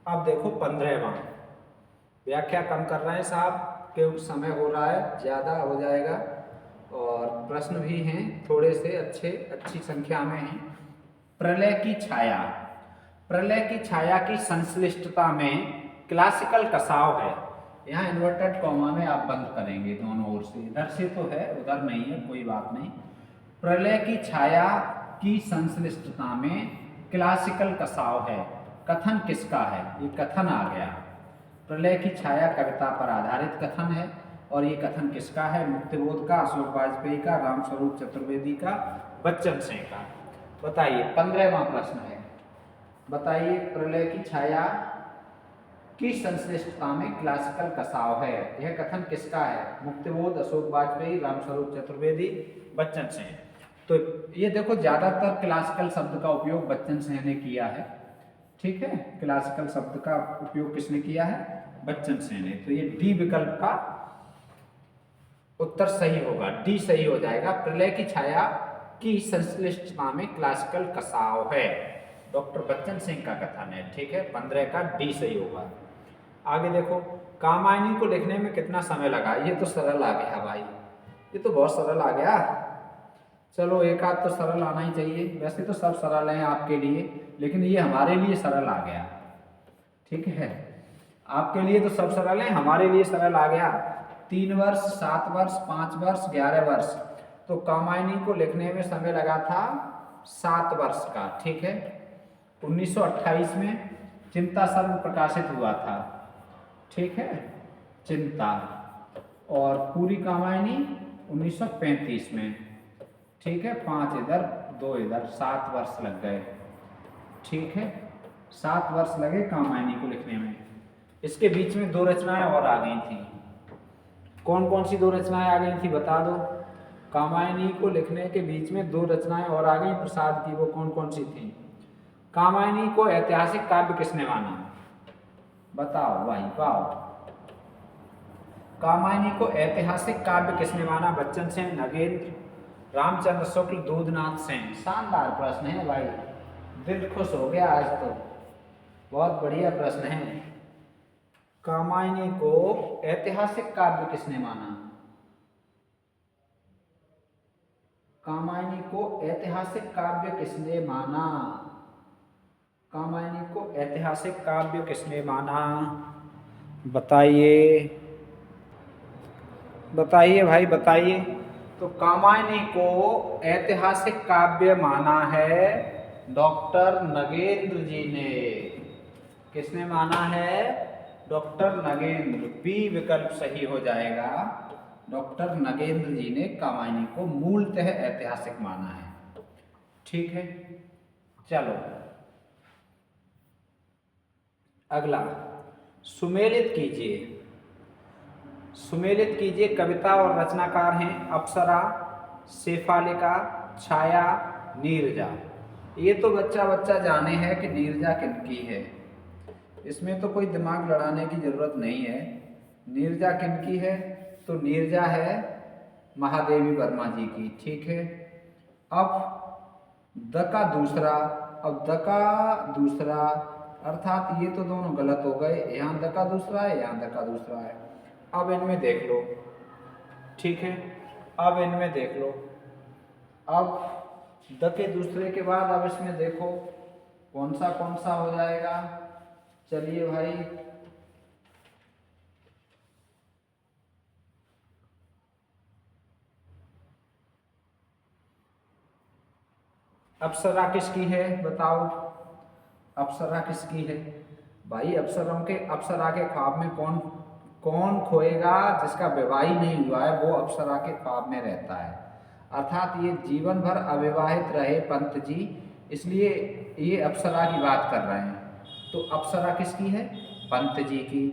अब देखो 15वां, व्याख्या कम कर रहे हैं साहब, क्योंकि समय हो रहा है, ज़्यादा हो जाएगा और प्रश्न भी हैं थोड़े से अच्छी संख्या में हैं। प्रलय की छाया, प्रलय की छाया की संश्लिष्टता में क्लासिकल कसाव है। यहाँ इन्वर्टेड कॉमा में आप बंद करेंगे दोनों ओर से, इधर से तो है उधर नहीं है, कोई बात नहीं। प्रलय की छाया की संश्लिष्टता में क्लासिकल कसाव है, कथन किसका है? ये कथन आ गया। प्रलय की छाया कविता पर आधारित कथन है और ये कथन किसका है? मुक्तिबोध का, अशोक वाजपेयी का, रामस्वरूप चतुर्वेदी का, बच्चन सिंह का। बताइए, 15वां प्रश्न है। बताइए, प्रलय की छाया की संश्लिष्टता में क्लासिकल कसाव है, यह कथन किसका है? मुक्तिबोध, अशोक वाजपेयी, रामस्वरूप चतुर्वेदी, बच्चन सिंह। तो ये देखो, ज्यादातर क्लासिकल शब्द का उपयोग बच्चन सिंह ने किया है। ठीक है, क्लासिकल शब्द का उपयोग किसने किया है? बच्चन सिंह ने। तो ये डी विकल्प का उत्तर सही होगा, डी सही हो जाएगा। प्रलय की छाया की संश्लिष्टता में क्लासिकल कसाव है, डॉक्टर बच्चन सिंह का कथन है। ठीक है, 15 का डी सही होगा। आगे देखो, कामायनी को लिखने में कितना समय लगा? ये तो सरल आ गया भाई, ये तो बहुत सरल आ गया। चलो एक आध तो सरल आना ही चाहिए, वैसे तो सब सरल हैं आपके लिए, लेकिन ये हमारे लिए सरल आ गया। ठीक है, आपके लिए तो सब सरल है, हमारे लिए सरल आ गया। 3 वर्ष, 7 वर्ष, 5 वर्ष, 11 वर्ष। तो कामायनी को लिखने में समय लगा था 7 वर्ष का। ठीक है, 1928 में चिंता सर्व प्रकाशित हुआ था। ठीक है, चिंता। और पूरी कामायनी 1935 में। ठीक है, 5 इधर 2 इधर, 7 वर्ष लग गए। ठीक है, 7 वर्ष लगे कामायनी को लिखने में। इसके बीच में 2 रचनाएं और आ गई थी। कौन कौन सी 2 रचनाएं आ गई थी बता दो? कामायनी को लिखने के बीच में 2 रचनाएं और आ गई प्रसाद की, वो कौन कौन सी थी? कामायनी को ऐतिहासिक काव्य किसने माना? बताओ भाई, वाओ। कामायनी को ऐतिहासिक काव्य किसने माना? बच्चन सिंह, नगेंद्र, रामचंद्र शुक्ल, दूधनाथ सिंह। शानदार प्रश्न है भाई, दिल खुश हो गया आज तो, बहुत बढ़िया प्रश्न है। कामायनी को ऐतिहासिक काव्य किसने माना? कामायनी को ऐतिहासिक काव्य किसने माना? कामायनी को ऐतिहासिक काव्य किसने माना? बताइए बताइए भाई, बताइए। तो कामायनी को ऐतिहासिक काव्य माना है डॉक्टर नगेंद्र जी ने। किसने माना है? डॉक्टर नगेंद्र। बी विकल्प सही हो जाएगा, डॉक्टर नगेंद्र जी ने कामायनी को मूलतः ऐतिहासिक माना है। ठीक है, चलो अगला, सुमेलित कीजिए। सुमेलित कीजिए, कविता और रचनाकार हैं अप्सरा, शेफालिका, छाया, नीरजा। ये तो बच्चा बच्चा जाने है कि नीरजा किनकी है, इसमें तो कोई दिमाग लड़ाने की जरूरत नहीं है। नीरजा किनकी है? तो नीरजा है महादेवी वर्मा जी की। ठीक है, अब द का दूसरा, अब द का दूसरा अर्थात ये तो दोनों गलत हो गए, यहाँ द का दूसरा है, यहाँ द का दूसरा है। अब इनमें देख लो। ठीक है, अब इनमें देख लो, अब द के दूसरे के बाद अब इसमें देखो कौन सा हो जाएगा। चलिए भाई, अप्सरा किसकी है बताओ? अप्सरा किसकी है भाई? अप्सरा के ख्वाब में कौन कौन खोएगा? जिसका विवाह ही नहीं हुआ है वो अप्सरा के ख्वाब में रहता है। अर्थात ये जीवन भर अविवाहित रहे पंत जी, इसलिए ये अप्सरा की बात कर रहे हैं। तो अप्सरा किसकी है? पंत जी की।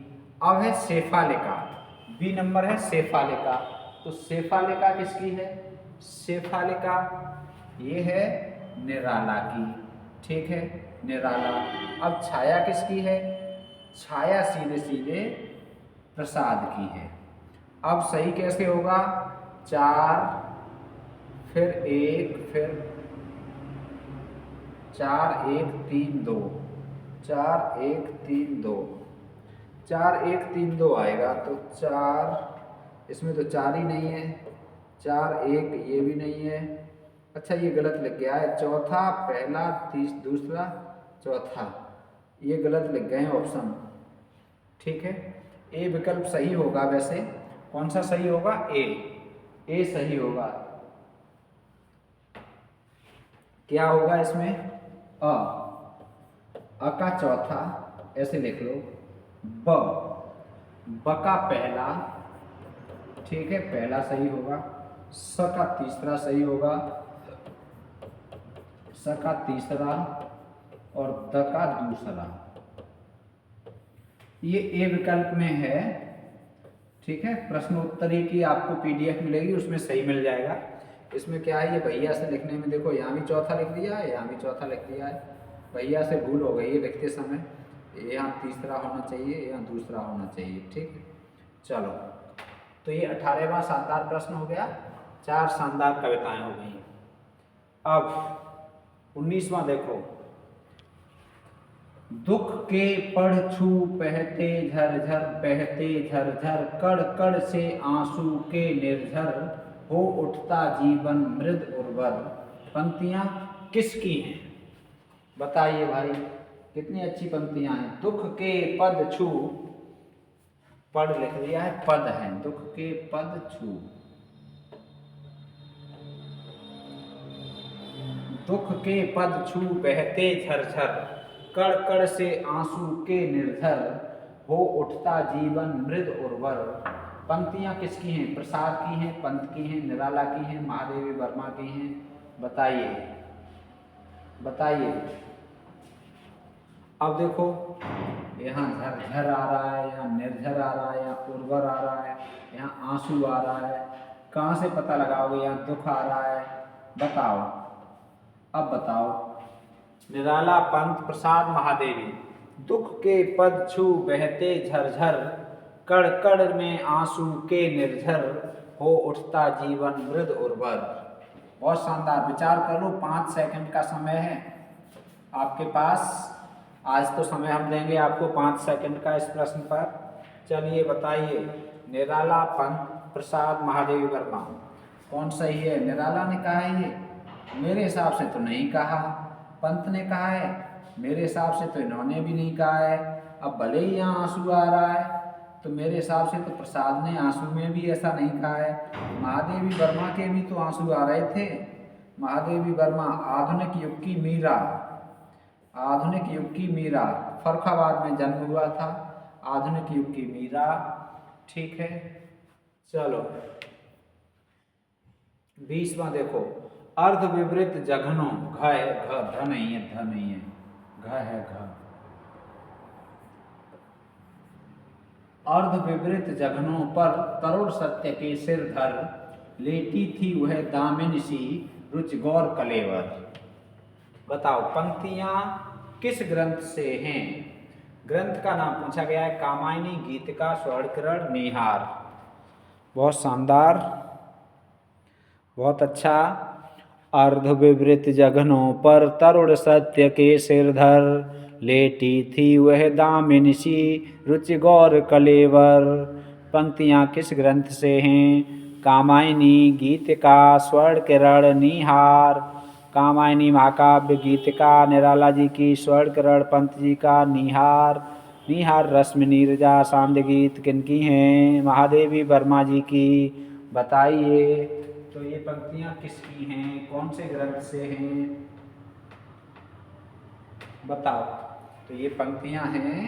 अब है शेफालिका, बी नंबर है शेफालिका। तो शेफालिका किसकी है? शेफालिका ये है निराला की। ठीक है, निराला। अब छाया किसकी है? छाया सीधे सीधे प्रसाद की है। अब सही कैसे होगा? 4 फिर 1 फिर 4 1 3 2, 4 1 3 2, 4 1 3 2 आएगा तो 4, इसमें तो 4 ही नहीं है, 4 1 ये भी नहीं है। अच्छा ये गलत लिख गया है, चौथा पहला दूसरा चौथा, ये गलत लिख गए हैं ऑप्शन। ठीक है, ए विकल्प सही होगा। वैसे कौन सा सही होगा? ए सही होगा। क्या होगा इसमें? अ का चौथा ऐसे लिख लो, ब का पहला, ठीक है, पहला सही होगा। स का तीसरा सही होगा, स का तीसरा, और द का दूसरा। ये ए विकल्प में है। ठीक है, प्रश्नोत्तरी की आपको पीडीएफ मिलेगी, उसमें सही मिल जाएगा। इसमें क्या है, ये भैया से लिखने में देखो यहाँ भी चौथा लिख दिया है, यहाँ भी चौथा लिख दिया है। भैया से भूल हो गई है लिखते समय, यहाँ तीसरा होना चाहिए, यहाँ दूसरा होना चाहिए। ठीक है, चलो तो ये 18वां शानदार प्रश्न हो गया, 4 शानदार कविताएं हो गई। अब 19वां देखो, दुख के पढ़ छू बहते झरझर, बहते झरझर, कड़ कड़ से आंसू के निर्झर, हो उठता जीवन मृद उर्वर। पंक्तियां किसकी हैं? बताइए भाई, कितनी अच्छी पंक्तियां हैं। दुख के पद छू, पद लिख दिया है, पद है, दुख के पद छू। दुख के पद छू बहते झरझर, कड़ कड़ से आंसू के निर्झर, हो उठता जीवन मृद उर्वर। पंक्तियां किसकी हैं? प्रसाद की हैं, पंत की हैं, निराला की हैं, महादेवी वर्मा की हैं? बताइए बताइए। अब देखो यहाँ झरझर आ रहा है, यहाँ निर्झर आ रहा है, यहाँ उर्वर आ रहा है, यहाँ आंसू आ रहा है। कहाँ से पता लगाओगे? यहाँ दुख आ रहा है, बताओ, अब बताओ। निराला, पंत, प्रसाद, महादेवी। दुख के पद छू बहते झरझर, कड़ कड़ में आंसू के निर्झर, हो उठता जीवन मृद उर्वर। बहुत शानदार, विचार कर लो, 5 सेकंड का समय है आपके पास। आज तो समय हम देंगे आपको 5 सेकंड का इस प्रश्न पर। चलिए बताइए, निराला, पंत, प्रसाद, महादेवी वर्मा, कौन सही है? निराला ने कहा है ये? मेरे हिसाब से तो नहीं कहा। पंत ने कहा है? मेरे हिसाब से तो इन्होंने भी नहीं कहा है। अब भले ही यहाँ आंसू आ रहा है, तो मेरे हिसाब से तो प्रसाद ने आंसू में भी ऐसा नहीं कहा है। महादेवी वर्मा के भी तो आंसू आ रहे थे। महादेवी वर्मा आधुनिक युग की मीरा, आधुनिक युग की मीरा, फर्रुखाबाद में जन्म हुआ था, आधुनिक युग की मीरा। ठीक है, चलो 20वां देखो, अर्ध विवृत जघनों, घ है, घ, ध नहीं है, ध नहीं है, घ है, घ। अर्ध विवृत जघनों पर तरुण सत्य के सिर धर, लेटी थी वह दामिन सी रुचि गौर कलेवर। बताओ पंक्तियां किस ग्रंथ से हैं? ग्रंथ का नाम पूछा गया है, कामायनी, गीतिका, स्वर्णकिरण, नीहार। बहुत शानदार, बहुत अच्छा। अर्ध विवृत जघनों पर तरुण सत्य के सिर धर, लेटी थी वह दामिनी सी रुचि गौर कलेवर। पंक्तियां किस ग्रंथ से हैं? कामायनी, गीतिका, स्वर्णकिरण, नीहार। कामायनी महाकाव्य, गीतिका निराला जी की, स्वर्णकिरण पंत जी का, नीहार, नीहार रश्मि नीरजा सांध्य गीत किनकी हैं? महादेवी वर्मा जी की। बताइए, तो ये पंक्तियां किसकी हैं? कौन से ग्रंथ से हैं? बताओ। तो ये पंक्तियां हैं,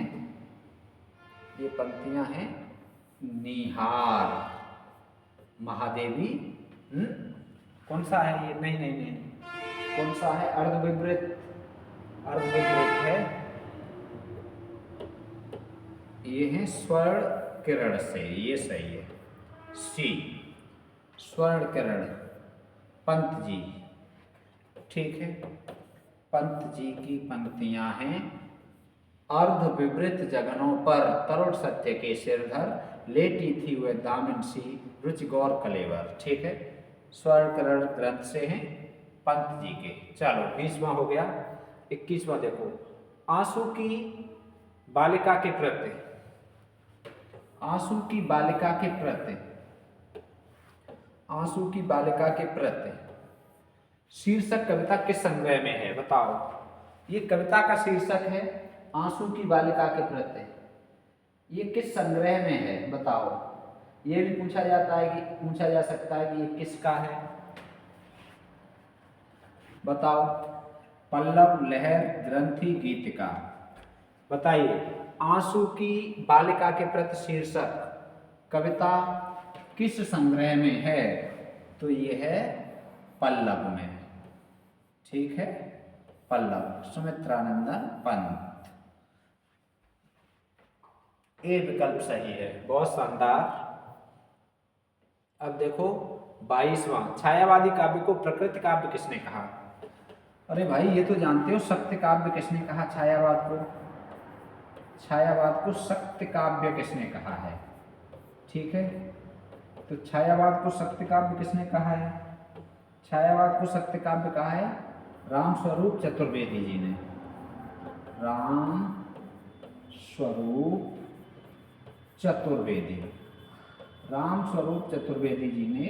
ये पंक्तियां हैं नीहार, महादेवी। कौन सा है ये? नहीं नहीं नहीं, कौन सा है? अर्धविवृत, अर्धविवृत है। ये है स्वर्णकिरण से, ये सही है, सी, स्वर्णकिरण पंत जी। ठीक है, पंत जी की पंक्तियां हैं, अर्ध विवृत जगनों पर तरुण सत्य के सिरधर, लेटी थी वह दामिन सी रुचि गौर कलेवर। ठीक है, स्वर्णकिरण ग्रंथ से हैं, पंत जी के। चलो 20वां हो गया। 21वां देखो, आंसू की बालिका के प्रति, आंसू की बालिका के प्रति, आंसू की बालिका के प्रति शीर्षक कविता किस संग्रह में है? बताओ। ये कविता का शीर्षक है आंसू की बालिका के प्रति। ये किस संग्रह में है? बताओ। ये भी पूछा जाता है कि पूछा जा सकता है कि ये किसका है? बताओ। पल्लव, लहर, ग्रंथि, गीतिका। बताइए। आंसू की बालिका के प्रति शीर्षक कविता किस संग्रह में है? तो ये है पल्लव में। ठीक है, पल्लव, सुमित्रानंदन पंत। ए विकल्प सही है। बहुत शानदार। अब देखो 22वां, छायावादी काव्य को प्रकृति काव्य किसने कहा? अरे भाई ये तो जानते हो, सत्य काव्य किसने कहा छायावाद को? छायावाद को सत्य काव्य किसने कहा है? ठीक है, तो छायावाद को सत्य काव्य किसने कहा है? छायावाद को सत्य काव्य कहा है रामस्वरूप चतुर्वेदी जी ने। रामस्वरूप चतुर्वेदी, रामस्वरूप चतुर्वेदी जी ने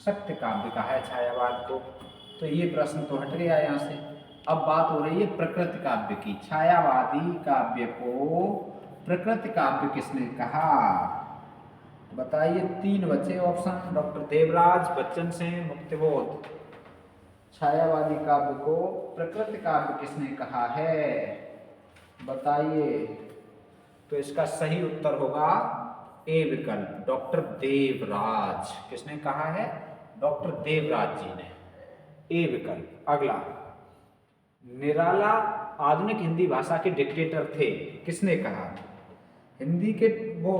सत्य काव्य कहा है छायावाद को। तो ये प्रश्न तो हट गया यहाँ से। अब बात हो रही है प्रकृति काव्य की। छायावादी काव्य को प्रकृति काव्य किसने कहा? बताइए। 3 बचे ऑप्शन, डॉक्टर देवराज, बच्चन सिंह, मुक्तिबोध। छायावादी काव्य को प्रकृति काव्य किसने कहा है? बताइए। तो इसका सही उत्तर होगा ए विकल्प, डॉक्टर देवराज। किसने कहा है? डॉक्टर देवराज जी ने। ए विकल्प। अगला, निराला आधुनिक हिंदी भाषा के डिक्टेटर थे, किसने कहा? हिंदी के वो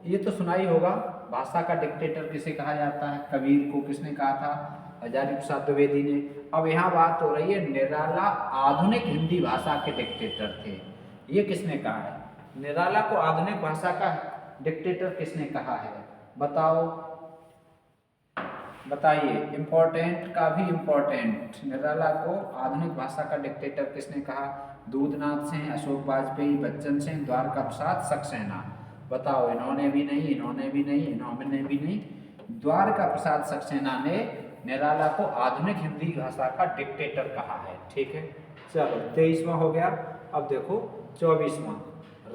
ये तो सुना ही होगा, भाषा का डिक्टेटर किसे कहा जाता है? कबीर को किसने कहा था? हजारी प्रसाद द्विवेदी ने। अब यहाँ बात हो रही है निराला आधुनिक हिंदी भाषा के डिक्टेटर थे, ये किसने कहा है? निराला को आधुनिक भाषा का डिक्टेटर किसने कहा है? बताओ। बताइए। इम्पोर्टेंट का भी इम्पोर्टेंट, निराला को आधुनिक भाषा का डिक्टेटर किसने कहा? दूधनाथ सिंह, अशोक वाजपेयी, बच्चन सिंह, द्वारका प्रसाद, सक्सेना। बताओ। इन्होंने भी नहीं, इन्होंने भी नहीं, इन्होंने भी नहीं। द्वारका प्रसाद सक्सेना ने निराला को आधुनिक हिंदी भाषा का डिक्टेटर कहा है। ठीक है, चलो 23वां हो गया। अब देखो 24वां,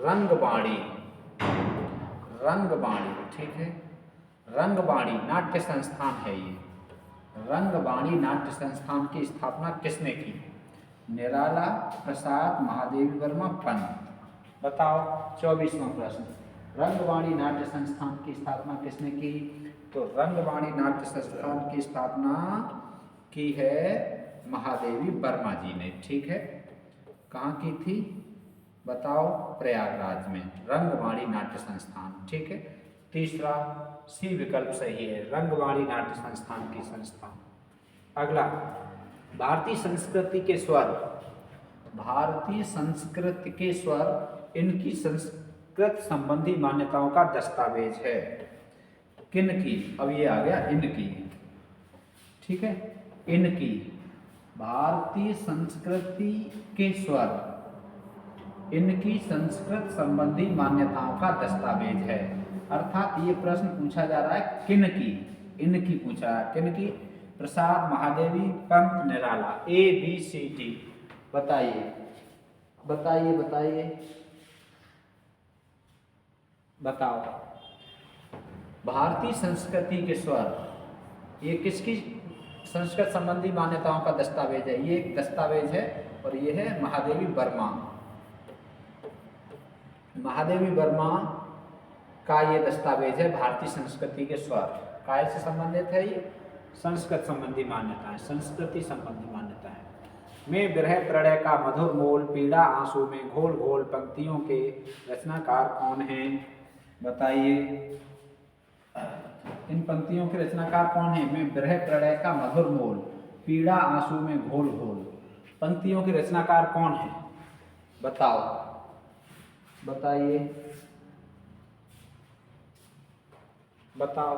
रंगबाणी। रंगबाणी, ठीक है, रंगबाणी नाट्य संस्थान है ये। रंगबाणी नाट्य संस्थान की स्थापना किसने की? निराला, प्रसाद, महादेवी वर्मा, पंत। बताओ। 24वां प्रश्न, रंगबाणी नाट्य संस्थान की स्थापना किसने की? तो रंगबाणी नाट्य संस्थान की स्थापना की है महादेवी वर्मा जी ने। ठीक है, कहाँ की थी? बताओ। प्रयागराज में रंगबाणी नाट्य संस्थान। ठीक है, तीसरा सी विकल्प सही है, रंगबाणी नाट्य संस्थान की संस्था। अगला, भारतीय संस्कृति के स्वर। भारतीय संस्कृति के स्वर इनकी संस्कृत संबंधी मान्यताओं का दस्तावेज है। किन की? अब ये आ गया इनकी। ठीक है, इनकी। भारतीय संस्कृति के स्वर इनकी संस्कृत संबंधी मान्यताओं का दस्तावेज है। अर्थात ये प्रश्न पूछा जा रहा है किन की? इनकी पूछा है। किन की? Prasad, Mahadevi, Pant, Nirala. A B C D. बताइए बताइए बताइए बताओ। भारतीय संस्कृति के स्वर ये किसकी संस्कृत संबंधी मान्यताओं का दस्तावेज है? ये एक दस्तावेज है और ये है महादेवी वर्मा। महादेवी वर्मा का ये दस्तावेज है भारतीय संस्कृति के स्वर। काय से संबंधित है ये? संस्कृत संबंधी मान्यताएं, संस्कृति संबंधी मान्यताएं। में विरह प्रणय का मधुर मोल, पीड़ा आंसू में घोल घोल, पंक्तियों के रचनाकार कौन हैं? बताइए। इन पंक्तियों के रचनाकार कौन है? में विरह प्रणय का मधुर मोल, पीड़ा आंसू में घोल घोल, पंक्तियों के रचनाकार कौन है? बताओ। बताइए बताओ।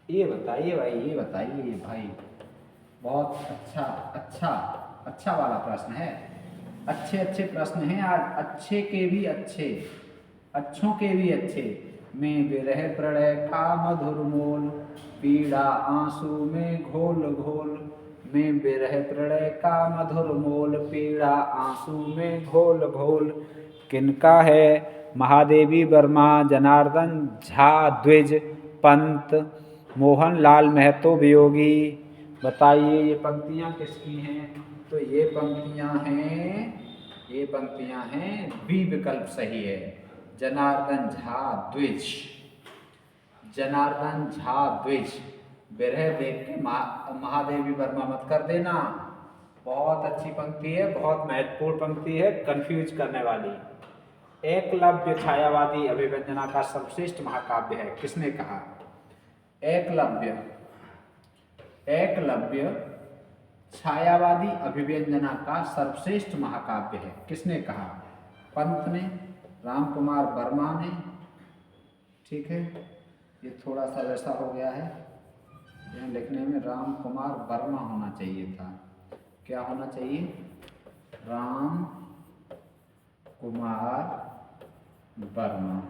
ये बताइए भाई, ये बताइए भाई। बहुत अच्छा अच्छा अच्छा वाला प्रश्न है। अच्छे अच्छे प्रश्न हैं आज, अच्छे के भी अच्छे, अच्छों के भी अच्छे। मैं विरह प्रणय का मधुर मोल, पीड़ा आंसू में घोल घोल। मैं विरह प्रणय का मधुर मोल, पीड़ा आंसू में घोल घोल। किनका है? महादेवी वर्मा, जनार्दन झा द्विज, पंत, मोहन लाल महतो वियोगी। बताइए ये पंक्तियाँ किसकी हैं? तो ये पंक्तियाँ हैं बी विकल्प सही है, जनार्दन झा द्विज। जनार्दन झा द्विज। विरह देख के महादेवी वर्मा मत कर देना। बहुत अच्छी पंक्ति है, बहुत महत्वपूर्ण पंक्ति है, कंफ्यूज करने वाली। एकलव्य छायावादी अभिव्यंजना का सर्वश्रेष्ठ महाकाव्य है, किसने कहा? एकलव्य छायावादी अभिव्यंजना का सर्वश्रेष्ठ महाकाव्य है, किसने कहा? पंत ने, रामकुमार वर्मा ने। ठीक है, ये थोड़ा सा वैसा हो गया है, यहाँ लिखने में रामकुमार वर्मा होना चाहिए था। क्या होना चाहिए? राम कुमार वर्मा।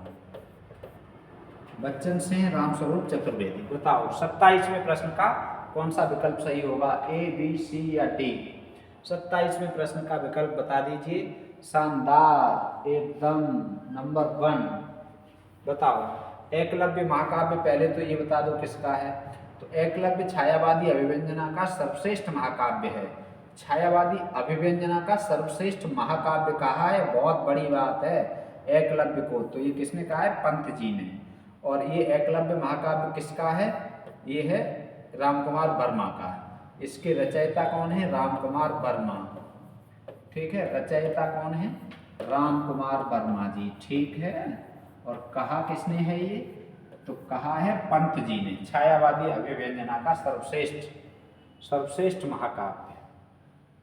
बच्चन सिंह, रामस्वरूप चतुर्वेदी। बताओ 27वें प्रश्न का कौन सा विकल्प सही होगा? ए, बी, सी या डी? 27वें प्रश्न का विकल्प बता दीजिए। शानदार, एकदम नंबर 1। बताओ एकलव्य महाकाव्य, पहले तो ये बता दो किसका है। तो एकलव्य छायावादी अभिव्यंजना का सर्वश्रेष्ठ महाकाव्य है। छायावादी अभिव्यंजना का सर्वश्रेष्ठ महाकाव्य कहा है, बहुत बड़ी बात है। एकलव्य को तो ये किसने कहा है? पंत जी ने। और ये एकलव्य महाकाव्य किसका है? ये है रामकुमार वर्मा का। इसके रचयिता कौन है? रामकुमार वर्मा। ठीक है, रचयिता कौन है? रामकुमार वर्मा जी। ठीक है, और कहा किसने है ये? तो कहा है पंत जी ने। छायावादी अभिव्यंजना का सर्वश्रेष्ठ महाकाव्य।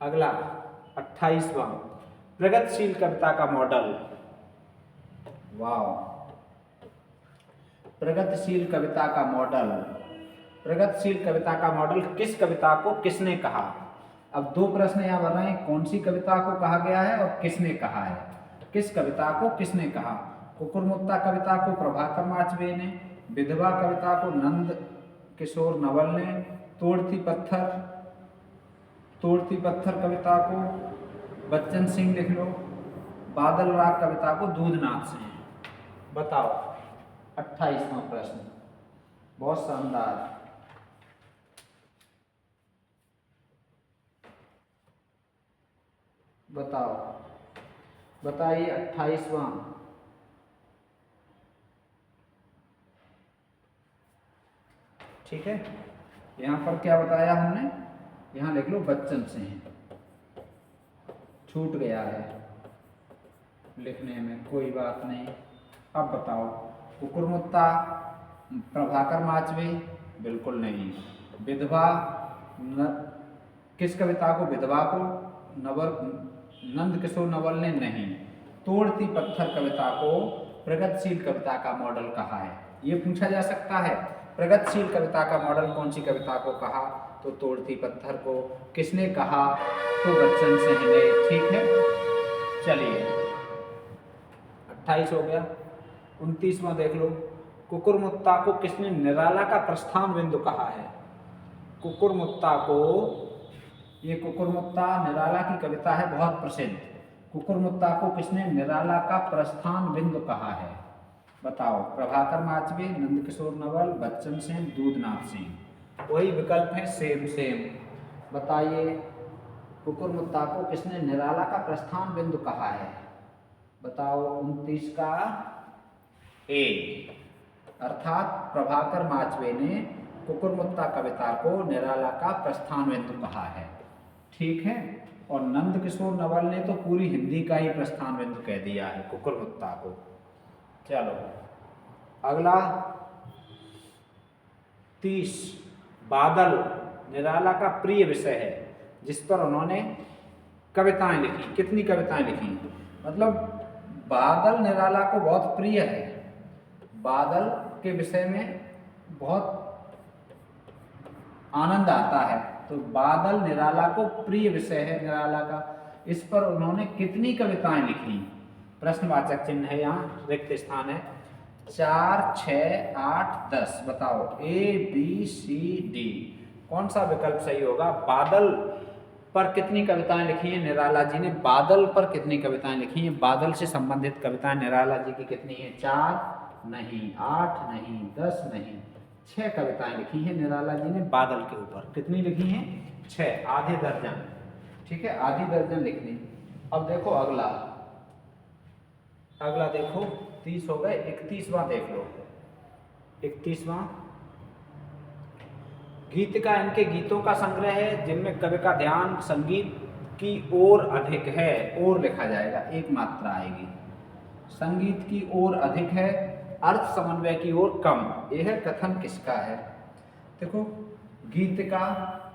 अगला 28वां, प्रगतिशील कविता का मॉडल। वाह, प्रगतिशील कविता का मॉडल। प्रगतिशील कविता का मॉडल किस कविता को किसने कहा? अब दो प्रश्न यहाँ बन रहे हैं, कौन सी कविता को कहा गया है और किसने कहा है। किस कविता को किसने कहा? कुकुरमुत्ता कविता को प्रभाकर माचवे ने, विधवा कविता को नंद किशोर नवल ने, तोड़ती पत्थर कविता को बच्चन सिंह लिख लो, बादल राग कविता को दूधनाथ सिंह। बताओ 28वां प्रश्न, बहुत शानदार। बताइए 28वां। ठीक है, यहाँ पर क्या बताया हमने? यहाँ लिख लो बच्चन सिंह, छूट गया है लिखने में, कोई बात नहीं। अब बताओ कुकुरमुत्ता प्रभाकर माचवे? बिल्कुल नहीं। विधवा किस कविता को? विधवा को नंद किशोर नवल ने? नहीं। तोड़ती पत्थर कविता को प्रगतिशील कविता का मॉडल कहा है। ये पूछा जा सकता है, प्रगतिशील कविता का मॉडल कौन सी कविता को कहा? तो तोड़ती पत्थर को। किसने कहा? तो बच्चन सिंह ने। ठीक है, चलिए 28 हो गया। 29वां देख लो, कुकुरमुत्ता को किसने निराला का प्रस्थान बिंदु कहा है? कुकुरमुत्ता को, ये कुकुरमुत्ता निराला की कविता है, बहुत प्रसिद्ध। कुकुरमुत्ता को किसने निराला का प्रस्थान बिंदु कहा है? बताओ, प्रभाकर माचवे, नंद किशोर नवल, बच्चन सिंह, दूधनाथ सिंह। वही विकल्प है, सेम। बताइए कुकुरमुत्ता को किसने निराला का प्रस्थान बिंदु कहा है? बताओ 29 का ए, अर्थात प्रभाकर माचवे ने कुकुरमुत्ता कविता को निराला का प्रस्थान बिंदु कहा है। ठीक है, और नंद किशोर नवल ने तो पूरी हिंदी का ही प्रस्थान बिंदु कह दिया है कुकुरमुत्ता को। चलो अगला 30, बादल निराला का प्रिय विषय है, जिस पर उन्होंने कविताएं लिखी। कितनी कविताएं लिखी? मतलब बादल निराला को बहुत प्रिय है, बादल के विषय में बहुत आनंद आता है, तो बादल निराला को प्रिय विषय है निराला का। इस पर उन्होंने कितनी कविताएं लिखी? प्रश्नवाचक चिन्ह है, यहाँ रिक्त स्थान है। 4, 6, 8, 10 बताओ। ABCD कौन सा विकल्प सही होगा? बादल पर कितनी कविताएं लिखी हैं निराला जी ने? बादल पर कितनी कविताएं लिखी हैं? बादल से संबंधित कविताएं निराला जी की कितनी हैं? 4 नहीं, 8 नहीं, 10 नहीं, 6 कविताएं लिखी हैं निराला जी ने बादल के ऊपर। कितनी लिखी हैं? 6, आधे दर्जन। ठीक है, आधी दर्जन लिखनी। अब देखो अगला देखो 30 हो गए, 31वां देख लो। 31वां गीत का इनके गीतों का संग्रह है जिनमें कवि का ध्यान संगीत की ओर अधिक है। और लिखा जाएगा, एक मात्रा आएगी। संगीत की ओर अधिक है, अर्थ समन्वय की ओर कम। यह कथन किसका है? देखो, गीत का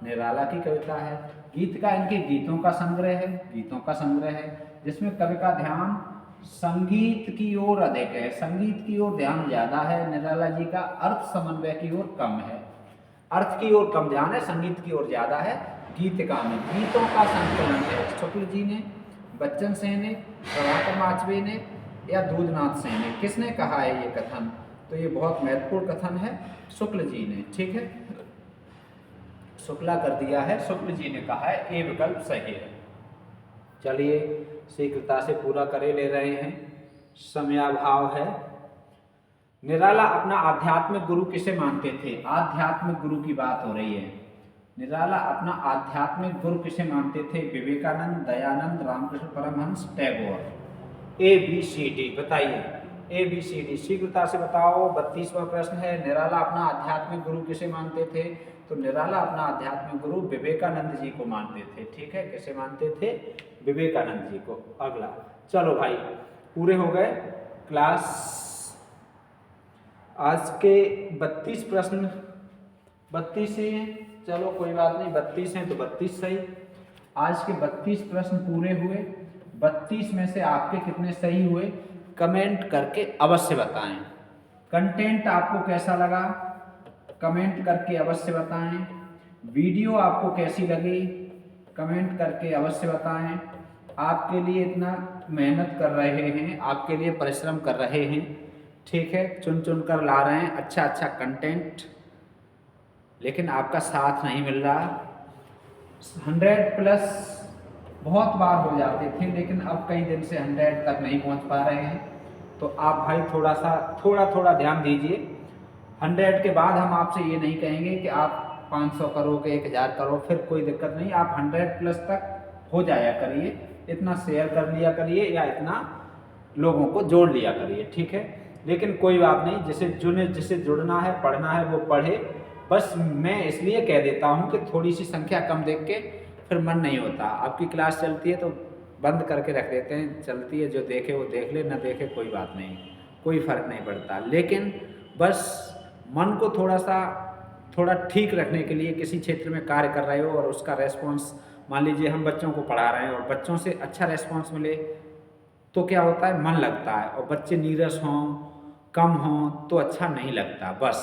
निराला की कविता है। गीत का इनके गीतों का संग्रह है, जिसमें कवि का ध्यान संगीत की ओर अधिक है। संगीत की ओर ध्यान ज्यादा है निराला जी का, अर्थ समन्वय की ओर कम है। अर्थ की ओर कम ध्यान है, संगीत की ओर ज्यादा है। गीतिका में गीतों का संकलन है शुक्ल जी ने, बच्चन सेन ने, प्रभाकर माचवे ने या दूधनाथ सेन ने? किसने कहा है ये कथन? तो ये बहुत महत्वपूर्ण कथन है, शुक्ल जी ने। ठीक है, शुक्ला कर दिया है, शुक्ल जी ने कहा है, ये विकल्प सही है। चलिए शीघ्रता से पूरा करे ले रहे हैं, समयाभाव है। निराला अपना आध्यात्मिक गुरु किसे मानते थे? आध्यात्मिक गुरु की बात हो रही है। निराला अपना आध्यात्मिक गुरु किसे मानते थे? विवेकानंद, दयानंद, रामकृष्ण परमहंस, टैगोर। ABCD बताइए, ABCD शीघ्रता से बताओ। 32वां प्रश्न है, निराला अपना आध्यात्मिक गुरु किसे मानते थे? तो निराला अपना आध्यात्मिक गुरु विवेकानंद जी को मानते थे। ठीक है, किसे मानते थे? विवेकानंद जी को। अगला चलो भाई, पूरे हो गए क्लास। आज के 32 प्रश्न 32 ही हैं, चलो कोई बात नहीं, 32 हैं तो 32 सही। आज के 32 प्रश्न पूरे हुए। 32 में से आपके कितने सही हुए कमेंट करके अवश्य बताएं। कंटेंट आपको कैसा लगा कमेंट करके अवश्य बताएं। वीडियो आपको कैसी लगी कमेंट करके अवश्य बताएं। आपके लिए इतना मेहनत कर रहे हैं, आपके लिए परिश्रम कर रहे हैं, ठीक है, चुन चुन कर ला रहे हैं अच्छा अच्छा कंटेंट, लेकिन आपका साथ नहीं मिल रहा। 100+ बहुत बार हो जाते थे, लेकिन अब कई दिन से 100 तक नहीं पहुंच पा रहे हैं। तो आप भाई थोड़ा ध्यान दीजिए। 100 के बाद हम आपसे ये नहीं कहेंगे कि आप 500 करोगे, 1000 करो, फिर कोई दिक्कत नहीं। आप 100+ तक हो जाया करिए, इतना शेयर कर लिया करिए या इतना लोगों को जोड़ लिया करिए, ठीक है। लेकिन कोई बात नहीं, जिसे जुड़ना है, पढ़ना है, वो पढ़े। बस मैं इसलिए कह देता हूँ कि थोड़ी सी संख्या कम देख के फिर मन नहीं होता। आपकी क्लास चलती है तो बंद करके रख देते हैं, चलती है, जो देखे वो देख ले, ना देखे कोई बात नहीं, कोई फ़र्क नहीं पड़ता। लेकिन बस मन को थोड़ा ठीक रखने के लिए किसी क्षेत्र में कार्य कर रहे हो और उसका रेस्पॉन्स, मान लीजिए हम बच्चों को पढ़ा रहे हैं और बच्चों से अच्छा रेस्पॉन्स मिले तो क्या होता है, मन लगता है। और बच्चे नीरस हों, कम हों तो अच्छा नहीं लगता। बस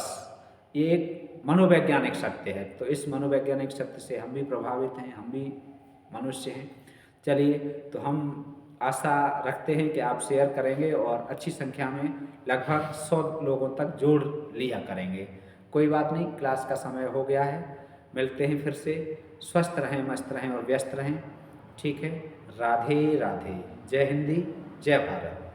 ये एक मनोवैज्ञानिक सत्य है। तो इस मनोवैज्ञानिक सत्य से हम भी प्रभावित हैं, हम भी मनुष्य हैं। चलिए, तो हम आशा रखते हैं कि आप शेयर करेंगे और अच्छी संख्या में लगभग 100 लोगों तक जोड़ लिया करेंगे। कोई बात नहीं, क्लास का समय हो गया है, मिलते हैं फिर से। स्वस्थ रहें, मस्त रहें और व्यस्त रहें, ठीक है। राधे राधे। जय हिंदी, जय भारत।